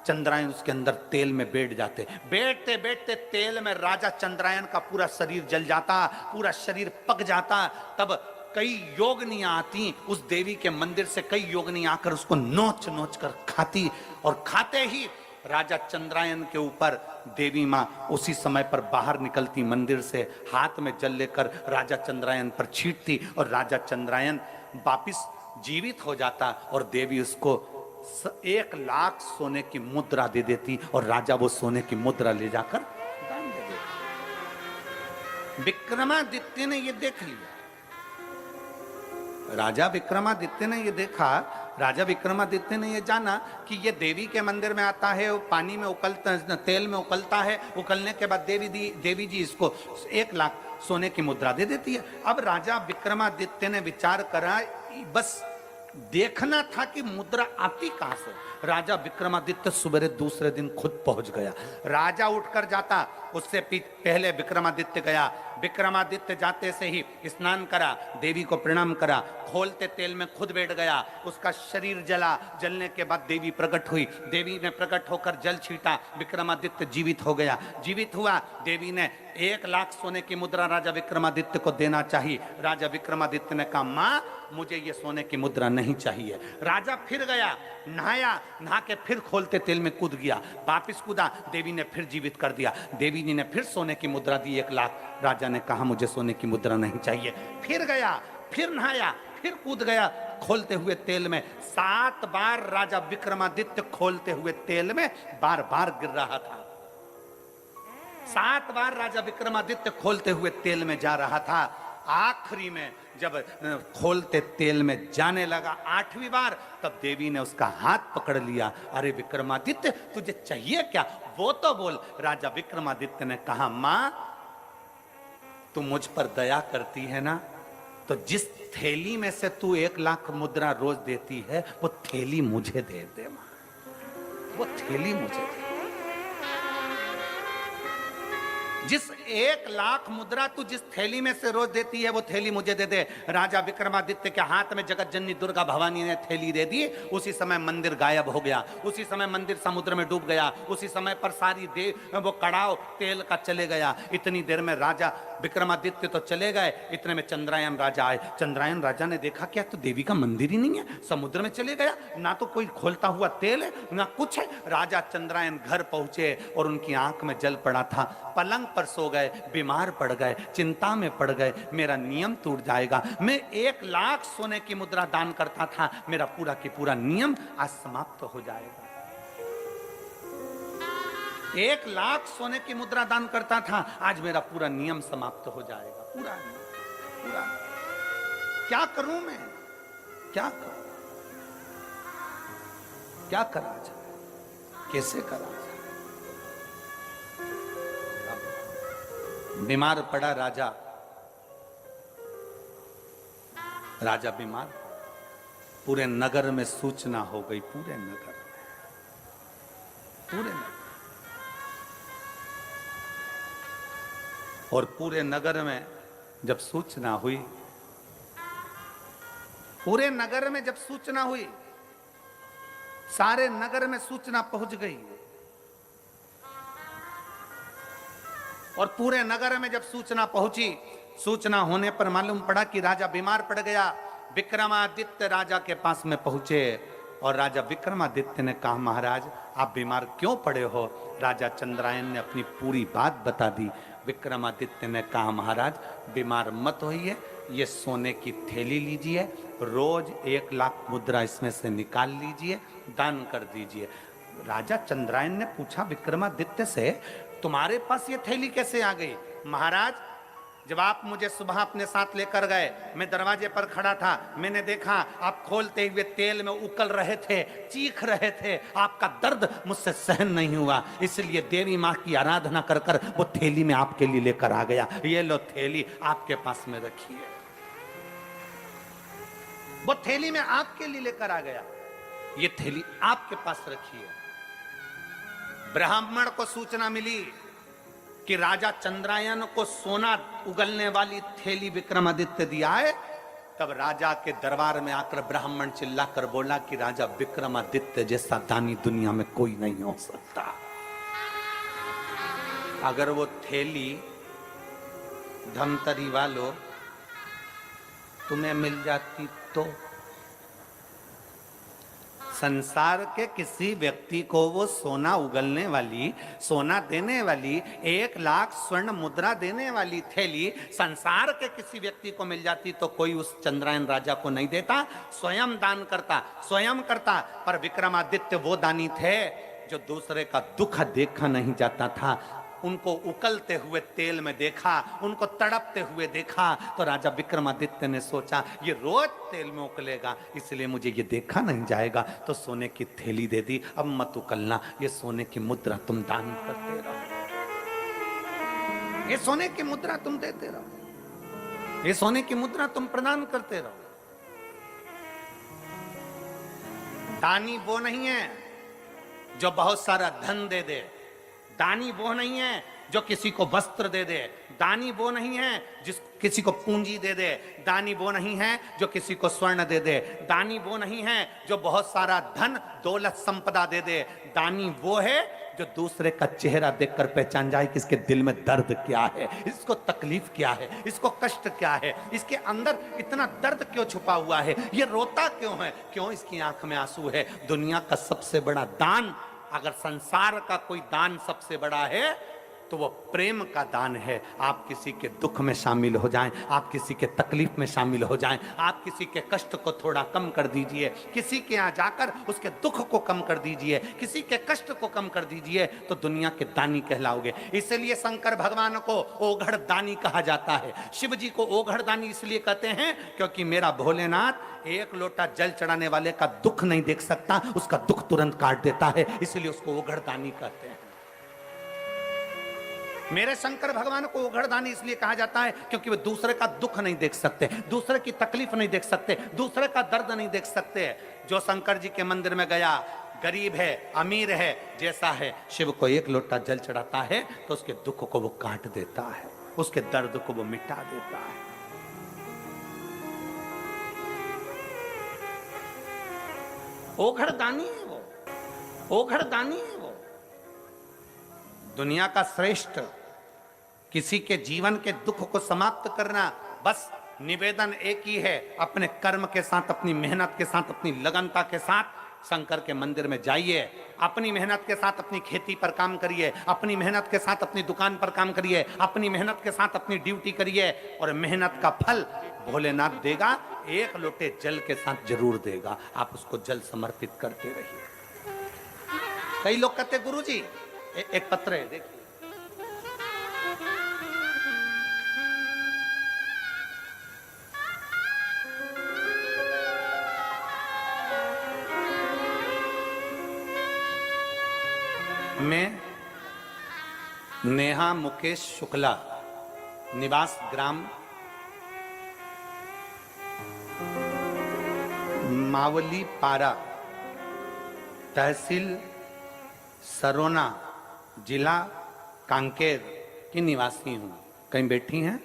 चंद्रायन उसके अंदर तेल में बैठ जाते। बैठते बैठते तेल में राजा चंद्रायन का पूरा शरीर जल जाता, पूरा शरीर पक जाता। तब कई योगनियां आती उस देवी के मंदिर से, कई योगनियां आकर उसको नोच नोच कर खाती, और खाते ही राजा चंद्रायन के ऊपर देवी मां उसी समय पर बाहर निकलती मंदिर से, हाथ में जल लेकर राजा चंद्रायन पर छींटती, और राजा चंद्रायन वापिस जीवित हो जाता, और देवी उसको 1 लाख सोने की मुद्रा दे देती, और राजा वो सोने की मुद्रा ले जाकर दान दे देता। विक्रमादित्य ने ये देख लिया, राजा विक्रमादित्य ने ये देखा, राजा विक्रमादित्य ने ये जाना कि ये देवी के मंदिर में आता है, वो पानी में उकलता, तेल में उकलता है, उकलने के बाद देवी जी इसको 1 लाख सोने की मुद्रा दे देती है। अब राजा विक्रमादित्य ने विचार करा, बस देखना था कि मुद्रा आती कहां से। राजा विक्रमादित्य सुबह दूसरे दिन खुद पहुंच गया। राजा उठकर जाता, उससे पहले विक्रमादित्य गया। विक्रमादित्य जाते से ही स्नान करा, देवी को प्रणाम करा, खोलते तेल में खुद बैठ गया, उसका शरीर जला। जलने के बाद देवी प्रकट हुई, देवी ने प्रकट होकर जल छीटा, विक्रमादित्य जीवित हो गया। जीवित हुआ, देवी ने 1 लाख सोने की मुद्रा राजा विक्रमादित्य को देना चाहिए। राजा विक्रमादित्य ने कहा मां मुझे ये सोने की मुद्रा नहीं चाहिए। राजा फिर गया, नहाया, नहा के फिर खोलते तेल में कूद गया, वापिस कूदा, देवी ने फिर जीवित कर दिया। देवी जी ने फिर सोने की मुद्रा दी 1 लाख। राजा ने कहा मुझे सोने की मुद्रा नहीं चाहिए। फिर गया, फिर नहाया, फिर कूद गया खोलते हुए तेल में। 7 बार राजा विक्रमादित्य खोलते हुए तेल में बार बार गिर रहा था। 7 बार राजा विक्रमादित्य खोलते हुए तेल में जा रहा था। आखिरी में जब खोलते तेल में जाने लगा 8वीं बार, तब देवी ने उसका हाथ पकड़ लिया। अरे विक्रमादित्य, तुझे चाहिए क्या, वो तो बोल। राजा विक्रमादित्य ने कहा, मां तू मुझ पर दया करती है ना, तो जिस थैली में से तू 1 लाख मुद्रा रोज देती है, वो थैली मुझे दे दे मां, वो थैली मुझे दे। जिस 1 लाख मुद्रा तू जिस थैली में से रोज देती है, वो थैली मुझे दे दे। राजा विक्रमादित्य के हाथ में जगत जननी दुर्गा भवानी ने थैली दे दी। उसी समय मंदिर गायब हो गया, उसी समय मंदिर समुद्र में डूब गया, उसी समय पर सारी वो कड़ाव तेल का चले गया। इतनी देर में राजा विक्रमादित्य तो चले गए, इतने में चंद्रायन राजा आए। चंद्रायन राजा ने देखा, क्या तो देवी का मंदिर ही नहीं है, समुद्र में चले गया, ना तो कोई खोलता हुआ तेल है ना कुछ है। राजा चंद्रायन घर पहुंचे और उनकी आंख में जल पड़ा था, पलंग पर सो गए, बीमार पड़ गए, चिंता में पड़ गए। मेरा नियम टूट जाएगा, मैं 1 लाख सोने की मुद्रा दान करता था, मेरा पूरा की पूरा नियम आज समाप्त हो जाएगा। 1 लाख सोने की मुद्रा दान करता था, आज मेरा पूरा नियम समाप्त हो जाएगा, पूरा पूरा। क्या करूं मैं, क्या करूं, क्या करा जाए, कैसे करा जाए। बीमार पड़ा राजा, राजा बीमार, पूरे नगर में सूचना हो गई, पूरे नगर में, पूरे नगर। और पूरे नगर में जब सूचना हुई, पूरे नगर में जब सूचना हुई, सारे नगर में सूचना पहुंच गई। और पूरे नगर में जब सूचना पहुंची, सूचना होने पर मालूम पड़ा कि राजा बीमार पड़ गया। विक्रमादित्य राजा के पास में पहुंचे और राजा विक्रमादित्य ने कहा, महाराज आप बीमार क्यों पड़े हो। राजा चंद्रायन ने अपनी पूरी बात बता दी। विक्रमादित्य ने कहा, महाराज बीमार मत होइए, ये सोने की थैली लीजिए, रोज 1 लाख मुद्रा इसमें से निकाल लीजिए, दान कर दीजिए। राजा चंद्रायन ने पूछा विक्रमादित्य से, तुम्हारे पास ये थैली कैसे आ गई। महाराज जब आप मुझे सुबह अपने साथ लेकर गए, मैं दरवाजे पर खड़ा था, मैंने देखा आप खोलते हुए तेल में उकल रहे थे, चीख रहे थे, आपका दर्द मुझसे सहन नहीं हुआ, इसलिए देवी माँ की आराधना कर कर वो थैली में आपके लिए लेकर आ गया। ये लो थैली आपके पास में रखी है, वो थैली में आपके लिए लेकर आ गया, ये थैली आपके पास रखी है। ब्राह्मण को सूचना मिली कि राजा चंद्रायन को सोना उगलने वाली थैली विक्रमादित्य दिया है। तब राजा के दरबार में आकर ब्राह्मण चिल्लाकर बोला कि राजा विक्रमादित्य जैसा दानी दुनिया में कोई नहीं हो सकता। अगर वो थैली धमतरी वालों तुम्हें मिल जाती तो संसार के किसी व्यक्ति को वो सोना उगलने वाली, सोना देने वाली, 1 लाख स्वर्ण मुद्रा देने वाली थैली संसार के किसी व्यक्ति को मिल जाती तो कोई उस चंद्रायन राजा को नहीं देता, स्वयं दान करता, स्वयं करता। पर विक्रमादित्य वो दानी थे जो दूसरे का दुख देखा नहीं जाता था। उनको उकलते हुए तेल में देखा, उनको तड़पते हुए देखा, तो राजा विक्रमादित्य ने सोचा ये रोज तेल में उकलेगा, इसलिए मुझे ये देखा नहीं जाएगा, तो सोने की थैली दे दी। अब मत उकलना, ये सोने की मुद्रा तुम दान करते रहो, ये सोने की मुद्रा तुम देते रहो, ये सोने की मुद्रा तुम प्रदान करते रहो। दानी वो नहीं है जो बहुत सारा धन दे दे, दानी वो नहीं है जो किसी को वस्त्र दे दे, दानी वो नहीं है जिस किसी को पूंजी दे दे, दानी वो नहीं है जो किसी को स्वर्ण दे दे, दानी वो नहीं है जो बहुत सारा धन दौलत संपदा दे दे। दानी वो है जो दूसरे का चेहरा देखकर पहचान जाए कि इसके दिल में दर्द क्या है, इसको तकलीफ क्या है, इसको कष्ट क्या है, इसके अंदर इतना दर्द क्यों छुपा हुआ है, ये रोता क्यों है, क्यों इसकी आंख में आंसू है। दुनिया का सबसे बड़ा दान, अगर संसार का कोई दान सबसे बड़ा है तो वो प्रेम का दान है। आप किसी के दुख में शामिल हो जाएं, आप किसी के तकलीफ में शामिल हो जाएं, आप किसी के कष्ट को थोड़ा कम कर दीजिए, किसी के यहाँ जाकर उसके दुख को कम कर दीजिए, किसी के कष्ट को कम कर दीजिए, तो दुनिया के दानी कहलाओगे। इसलिए शंकर भगवान को ओघड़ दानी कहा जाता है। शिव जी को ओघड़ दानी इसलिए कहते हैं क्योंकि मेरा भोलेनाथ एक लोटा जल चढ़ाने वाले का दुख नहीं देख सकता, उसका दुख तुरंत काट देता है, इसलिए उसको ओघड़ दानी कहते हैं। मेरे शंकर भगवान को ओघड़दानी इसलिए कहा जाता है क्योंकि वे दूसरे का दुख नहीं देख सकते, दूसरे की तकलीफ नहीं देख सकते, दूसरे का दर्द नहीं देख सकते। जो शंकर जी के मंदिर में गया, गरीब है, अमीर है, जैसा है, शिव को एक लोटा जल चढ़ाता है तो उसके दुख को वो काट देता है, उसके दर्द को वो मिटा देता है। ओघड़दानी है वो, ओघड़दानी है वो। दुनिया का श्रेष्ठ, किसी के जीवन के दुख को समाप्त करना। बस निवेदन एक ही है, अपने कर्म के साथ, अपनी मेहनत के साथ, अपनी लगनता के साथ शंकर के मंदिर में जाइए, अपनी मेहनत के साथ अपनी खेती पर काम करिए, अपनी मेहनत के साथ अपनी दुकान पर काम करिए, अपनी मेहनत के साथ अपनी ड्यूटी करिए, और मेहनत का फल भोलेनाथ देगा, एक लोटे जल के साथ जरूर देगा। आप उसको जल समर्पित करते रहिए। कई लोग कहते गुरुजी, एक पत्र है, देखिए, मैं नेहा मुकेश शुक्ला, निवास ग्राम मावली पारा, तहसील सरोना, जिला कांकेर की निवासी हूं। कहीं बैठी हैं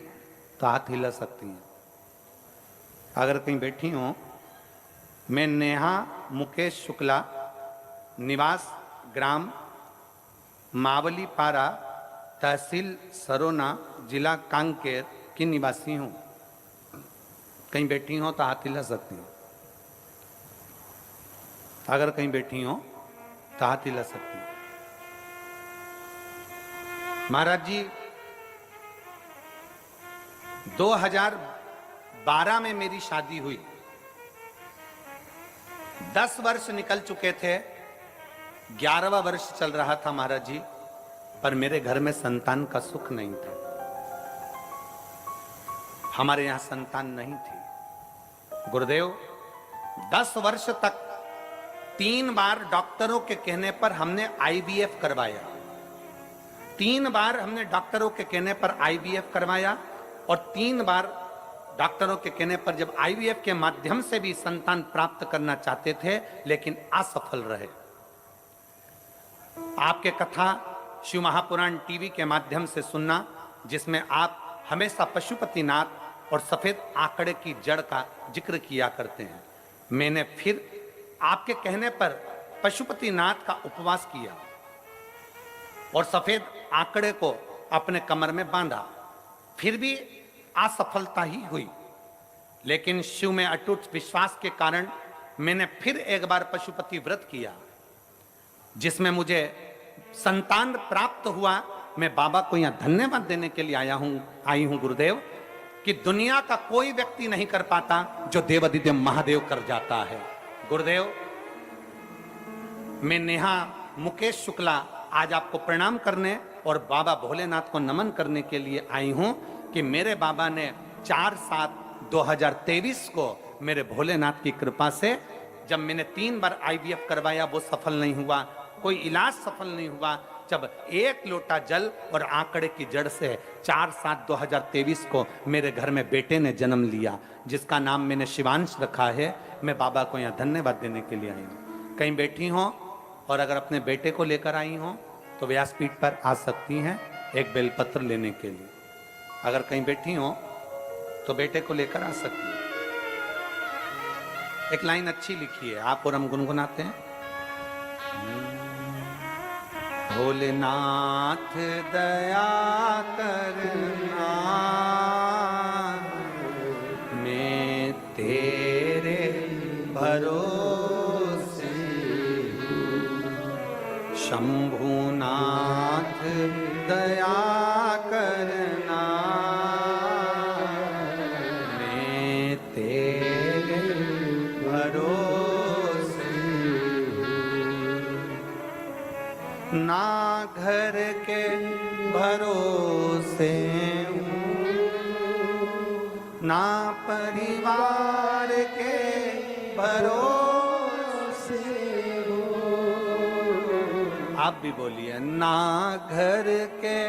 तो हाथ हिला सकती हैं। अगर कहीं बैठी हो, मैं नेहा मुकेश शुक्ला, निवास ग्राम मावली पारा, तहसील सरोना, जिला कांकेर की निवासी हूं। कहीं बैठी हो तो हाथ हिला सकती हैं। अगर कहीं बैठी हो तो हाथ हिला सकती हैं। महाराज जी, 2012 में मेरी शादी हुई। 10 वर्ष निकल चुके थे, 11वां वर्ष चल रहा था महाराज जी, पर मेरे घर में संतान का सुख नहीं था। हमारे यहां संतान नहीं थी। गुरुदेव, 10 वर्ष तक 3 बार डॉक्टरों के कहने पर हमने IVF करवाया। 3 बार हमने डॉक्टरों के कहने पर IVF करवाया, और 3 बार डॉक्टरों के कहने पर जब IVF के माध्यम से भी संतान प्राप्त करना चाहते थे, लेकिन असफल रहे। आपके कथा शिव महापुराण टीवी के माध्यम से सुनना, जिसमें आप हमेशा पशुपतिनाथ और सफेद आंकड़े की जड़ का जिक्र किया करते हैं। मैंने फिर आपके कहने पर पशुपतिनाथ का उपवास किया और सफेद आंकड़े को अपने कमर में बांधा। फिर भी असफलता ही हुई, लेकिन शिव में अटूट विश्वास के कारण मैंने फिर एक बार पशुपति व्रत किया, जिसमें मुझे संतान प्राप्त हुआ। मैं बाबा को यहां धन्यवाद देने के लिए आई हूं गुरुदेव, कि दुनिया का कोई व्यक्ति नहीं कर पाता जो देवादिदेव महादेव कर जाता है। गुरुदेव, मैं नेहा मुकेश शुक्ला आज आपको प्रणाम करने और बाबा भोलेनाथ को नमन करने के लिए आई हूं कि मेरे बाबा ने 4/7/2023 को मेरे भोलेनाथ की कृपा से, जब मैंने 3 बार IVF करवाया, वो सफल नहीं हुआ, कोई इलाज सफल नहीं हुआ, जब 1 लोटा जल और आंकड़े की जड़ से 4/7/2023 को मेरे घर में बेटे ने जन्म लिया, जिसका नाम मैंने शिवांश रखा है। मैं बाबा को यहाँ धन्यवाद देने के लिए आई हूँ। कहीं बैठी हो और अगर अपने बेटे को लेकर आई हो तो व्यासपीठ पर आ सकती हैं एक बेलपत्र लेने के लिए। अगर कहीं बैठी हो तो बेटे को लेकर आ सकती हैं। एक लाइन अच्छी लिखी है, आप और हम गुनगुनाते हैं। भोलेनाथ दया करना, मैं तेरे भरोसे, शंभुनाथ दया करना, मैं तेरे भरोसे, ना घर के भरोसे हूँ, ना परिवार के भरोसे हो। आप भी बोलिए, ना घर के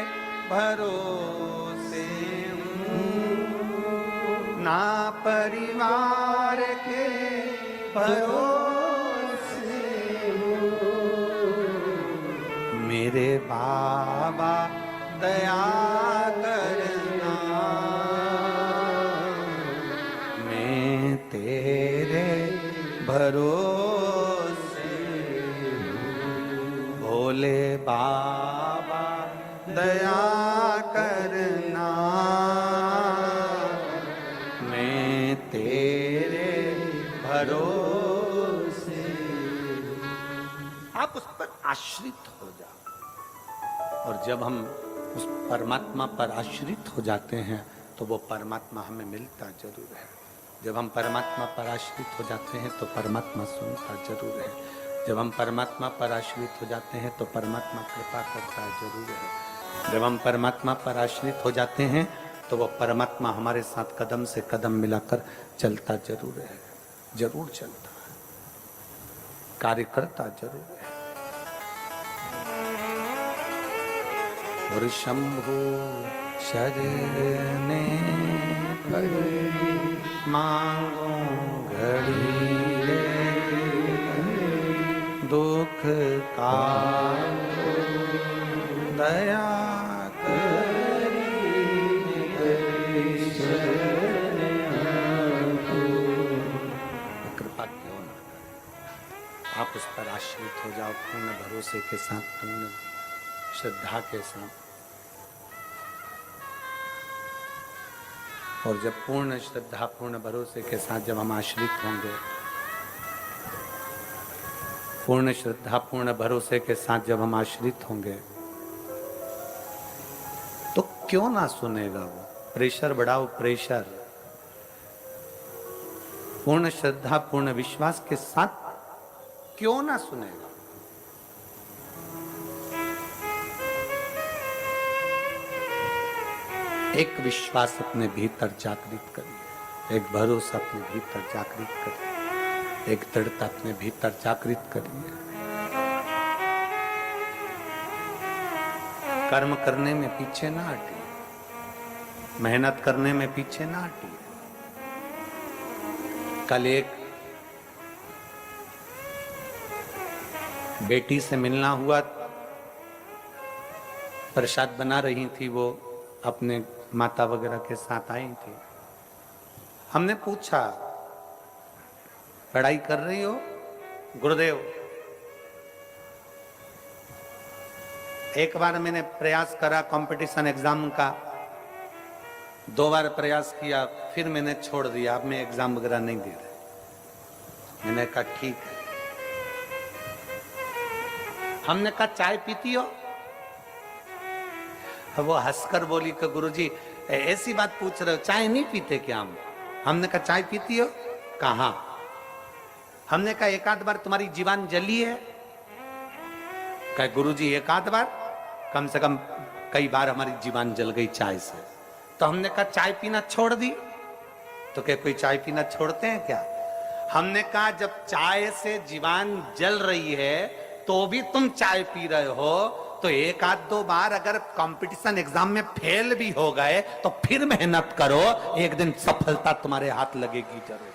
भरोसे हूँ, ना परिवार के भरोसे हो। मेरे बाबा दया करना, मैं तेरे भरोसे हूँ। भोले बाबा दया करना, मैं तेरे भरोसे। आप उस पर आश्रित हो जाओ, और जब हम उस परमात्मा पर आश्रित हो जाते हैं तो वो परमात्मा हमें मिलता जरूर है। जब हम परमात्मा पर आश्रित हो जाते हैं तो परमात्मा सुनता जरूर है। जब हम परमात्मा पर आश्रित हो जाते हैं तो परमात्मा कृपा करता जरूर है। जब हम परमात्मा पर आश्रित हो जाते हैं तो वो परमात्मा हमारे साथ कदम से कदम मिलाकर चलता जरूर है, जरूर चलता है, कार्य करता जरूर है। और शंभु शरणे मांगो घड़ी रे, दुख का दया करी, कृपा क्यों ना करे। आप उस पर आश्रित हो जाओ पूर्ण भरोसे के साथ, पूर्ण श्रद्धा के साथ। और जब पूर्ण श्रद्धा पूर्ण भरोसे के साथ जब हम आश्रित होंगे, पूर्ण श्रद्धा पूर्ण भरोसे के साथ जब हम आश्रित होंगे, तो क्यों ना सुनेगा वो। प्रेशर बढ़ाओ, प्रेशर। पूर्ण श्रद्धा पूर्ण विश्वास के साथ क्यों ना सुनेगा। एक विश्वास अपने भीतर जागृत करिए, एक भरोसा अपने भीतर जागृत करिए, एक दृढ़ता अपने भीतर जागृत करिए। कर्म करने में पीछे ना हटिए, मेहनत करने में पीछे ना हटिए। कल एक बेटी से मिलना हुआ, प्रसाद बना रही थी, वो अपने माता वगैरह के साथ आई थी। हमने पूछा, पढ़ाई कर रही हो गुरुदेव? एक बार मैंने प्रयास करा कंपटीशन एग्जाम का, 2 बार प्रयास किया, फिर मैंने छोड़ दिया। अब मैं एग्जाम वगैरह नहीं दे रहा। मैंने कहा ठीक है। हमने कहा चाय पीती हो? वो हंसकर बोली कि गुरुजी ऐसी बात पूछ रहे हो, चाय नहीं पीते क्या हम? हमने कहा चाय पीती हो? कहाँ? हमने कहा एक आध बार तुम्हारी जीवान जली है? कहा गुरुजी एक आध बार, कम से कम कई बार हमारी जीवान जल गई चाय से। तो हमने कहा चाय पीना छोड़ दी? तो क्या कोई चाय पीना छोड़ते हैं क्या? हमने कहा जब चाय से जीवान जल रही है तो भी तुम चाय पी रहे हो, तो एक आध 2 बार अगर कंपटीशन एग्जाम में फेल भी हो गए तो फिर मेहनत करो, एक दिन सफलता तुम्हारे हाथ लगेगी जरूर।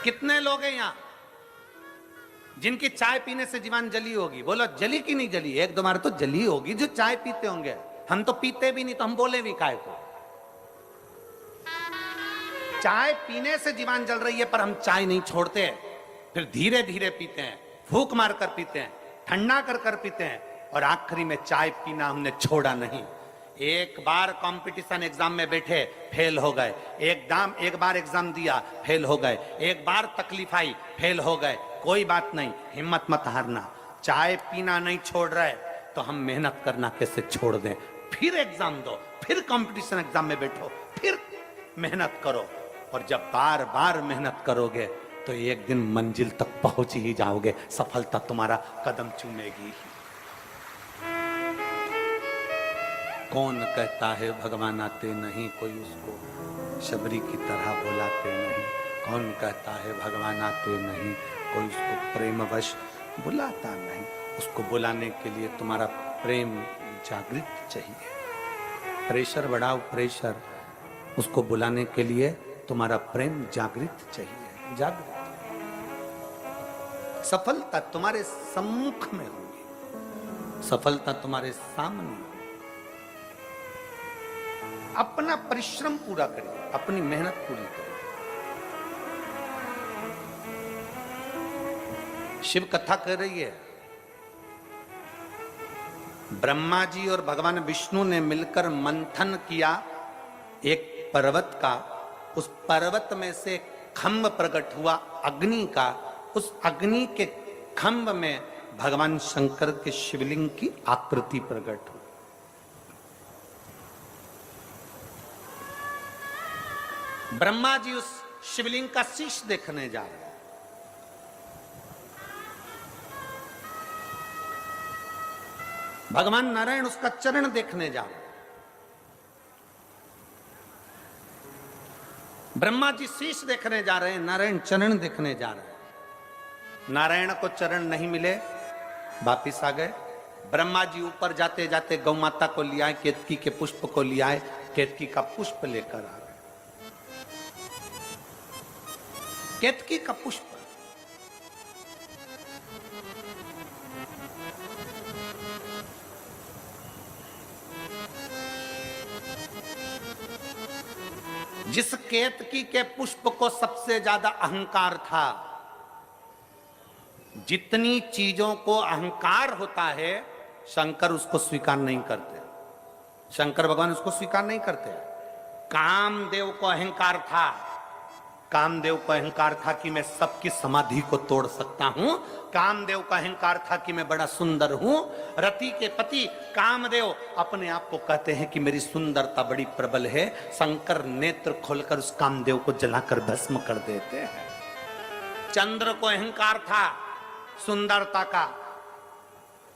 कितने लोग हैं यहां जिनकी चाय पीने से जीवान जली होगी? बोलो जली कि नहीं जली? 1-2 बार तो जली होगी जो चाय पीते होंगे। हम तो पीते भी नहीं, तो हम बोले भी काहे को? चाय पीने से जीवान जल रही है पर हम चाय नहीं छोड़ते, फिर धीरे धीरे पीते हैं, फूंक मार कर पीते हैं, ठंडा कर कर पीते हैं, और आखिरी में चाय पीना हमने छोड़ा नहीं। एक बार कंपटीशन एग्जाम में बैठे, फेल हो गए, एक बार एग्जाम दिया, फेल हो गए, एक बार तकलीफ आई, फेल हो गए, कोई बात नहीं, हिम्मत मत हारना। चाय पीना नहीं छोड़ रहे तो हम मेहनत करना कैसे छोड़ दें? फिर एग्जाम दो, फिर कंपटीशन एग्जाम में बैठो, फिर मेहनत करो, और जब बार बार मेहनत करोगे तो एक दिन मंजिल तक पहुंच ही जाओगे, सफलता तुम्हारा कदम चूमेगी। कौन कहता है भगवान आते नहीं, कोई उसको शबरी की तरह बुलाते नहीं। कौन कहता है भगवान आते नहीं, कोई उसको प्रेमवश बुलाता नहीं। उसको बुलाने के लिए तुम्हारा प्रेम जागृत चाहिए। प्रेशर बढ़ाओ, प्रेशर। उसको बुलाने के लिए तुम्हारा प्रेम जागृत चाहिए, जागृत। सफलता तुम्हारे सम्मुख में होगी, सफलता तुम्हारे सामने। अपना परिश्रम पूरा करिए, अपनी मेहनत पूरी करिए। शिव कथा कर रही है, ब्रह्मा जी और भगवान विष्णु ने मिलकर मंथन किया एक पर्वत का। उस पर्वत में से खंभ प्रकट हुआ अग्नि का। उस अग्नि के खंभ में भगवान शंकर के शिवलिंग की आकृति प्रकट हुई। ब्रह्मा जी उस शिवलिंग का शीश देखने जा रहे हैं। भगवान नारायण उसका चरण देखने जा रहे हैं। ब्रह्मा जी शीश देखने जा रहे हैं, नारायण चरण देखने जा रहे हैं। नारायण को चरण नहीं मिले, वापिस आ गए। ब्रह्मा जी ऊपर जाते जाते गौ माता को लिया, केतकी के पुष्प को लिया, केतकी का पुष्प लेकर आ गए। केतकी का पुष्प जिस केतकी के पुष्प को सबसे ज्यादा अहंकार था, जितनी चीजों को अहंकार होता है शंकर उसको स्वीकार नहीं करते। शंकर भगवान उसको स्वीकार नहीं करते। कामदेव को अहंकार था, कामदेव को अहंकार था कि मैं सबकी समाधि को तोड़ सकता हूं। कामदेव का अहंकार था कि मैं बड़ा सुंदर हूं। रति के पति कामदेव अपने आप को कहते हैं कि मेरी सुंदरता बड़ी प्रबल है। शंकर नेत्र खोलकर उस कामदेव को जलाकर भस्म कर देते हैं। चंद्र को अहंकार था सुंदरता का,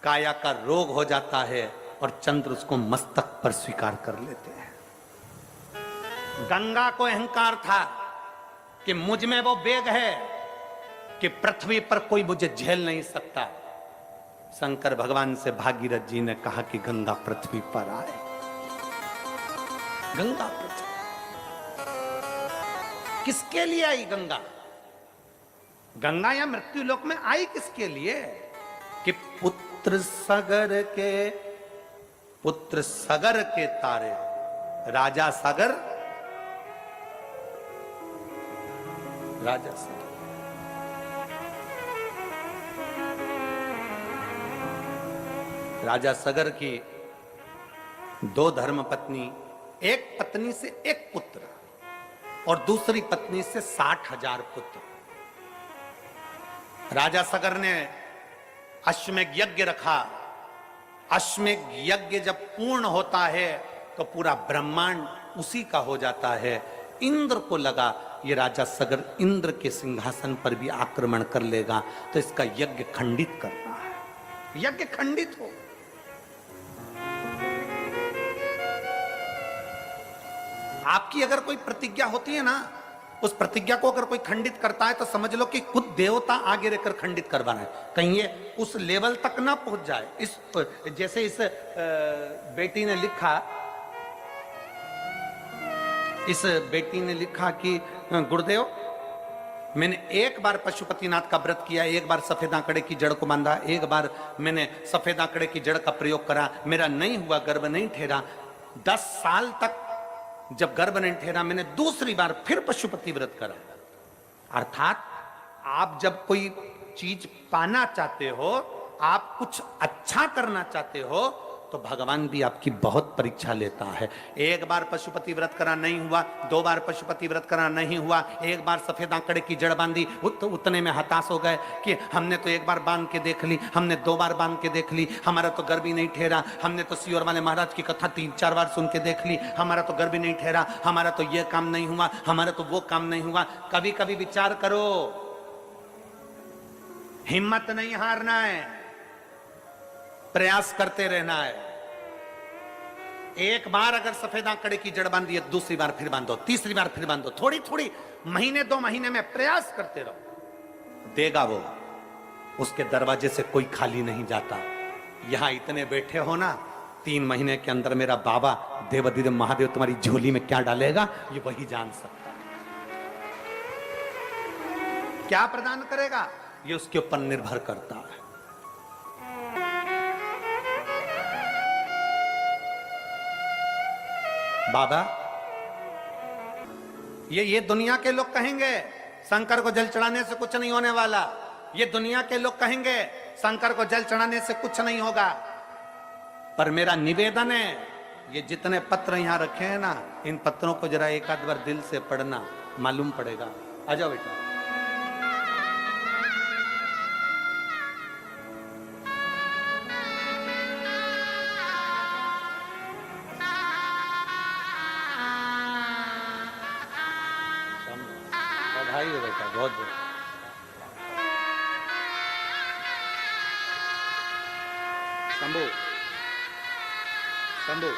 काया का रोग हो जाता है और चंद्र उसको मस्तक पर स्वीकार कर लेते हैं। गंगा को अहंकार था कि मुझ में वो वेग है कि पृथ्वी पर कोई मुझे झेल नहीं सकता। शंकर भगवान से भागीरथ जी ने कहा कि गंगा पृथ्वी पर आए। गंगा पृथ्वी किसके लिए आई? गंगा गंगा या मृत्यु लोक में आई किसके लिए? कि पुत्र सगर के तारे, राजा सागर, राजा सागर। राजा सगर की दो धर्म पत्नी, एक पत्नी से एक पुत्र और दूसरी पत्नी से 60,000 पुत्र। राजा सगर ने अश्वमेध यज्ञ रखा। अश्वमेध यज्ञ जब पूर्ण होता है तो पूरा ब्रह्मांड उसी का हो जाता है। इंद्र को लगा ये राजा सगर इंद्र के सिंहासन पर भी आक्रमण कर लेगा तो इसका यज्ञ खंडित करना है। यज्ञ खंडित हो। आपकी अगर कोई प्रतिज्ञा होती है ना, उस प्रतिज्ञा को अगर कोई खंडित करता है तो समझ लो कि खुद देवता आगे रहकर खंडित करवा रहे हैं। कहीं ये उस लेवल तक ना पहुंच जाए। जैसे इस बेटी ने लिखा, इस बेटी ने लिखा कि गुरुदेव मैंने एक बार पशुपतिनाथ का व्रत किया, एक बार सफेद आंकड़े की जड़ को बांधा, एक बार मैंने सफेद आंकड़े की जड़ का प्रयोग करा, मेरा नहीं हुआ, गर्भ नहीं ठहरा। 10 साल तक जब गर्भ नहीं ठहरा मैंने दूसरी बार फिर पशुपति व्रत करा। अर्थात आप जब कोई चीज पाना चाहते हो, आप कुछ अच्छा करना चाहते हो तो भगवान भी आपकी बहुत परीक्षा लेता है। एक बार पशुपति व्रत करा नहीं हुआ, 2 बार पशुपति व्रत करा नहीं हुआ, एक बार सफेद आंकड़े की जड़ बांधी, उतने में हताश हो गए कि हमने तो एक बार बांध के देख ली, हमने 2 बार बांध के देख ली, हमारा तो गर्भ ही नहीं ठहरा, हमने तो सियोर वाले महाराज की कथा 3-4 बार सुन के देख ली, हमारा तो गर्भ ही नहीं ठहरा, हमारा तो ये काम नहीं हुआ, हमारा तो वो काम नहीं हुआ। कभी कभी विचार करो, हिम्मत नहीं हारना है, प्रयास करते रहना है। एक बार अगर सफेद आंकड़े की जड़ बांधी है, दूसरी बार फिर बांधो, तीसरी बार फिर बांधो, थोड़ी थोड़ी महीने 2 महीने में प्रयास करते रहो, देगा वो। उसके दरवाजे से कोई खाली नहीं जाता। यहां इतने बैठे हो ना, 3 महीने के अंदर मेरा बाबा देवाधिदेव महादेव तुम्हारी झोली में क्या डालेगा ये वही जान सकता है। क्या प्रदान करेगा ये उसके ऊपर निर्भर करता है। बाबा, ये दुनिया के लोग कहेंगे शंकर को जल चढ़ाने से कुछ नहीं होने वाला, ये दुनिया के लोग कहेंगे शंकर को जल चढ़ाने से कुछ नहीं होगा, पर मेरा निवेदन है, ये जितने पत्र यहां रखे हैं ना, इन पत्रों को जरा एक आध बार दिल से पढ़ना, मालूम पड़ेगा। आ जाओ बेटा। बधाई हो बेटा, बहुत बहुत। शंभू शंभू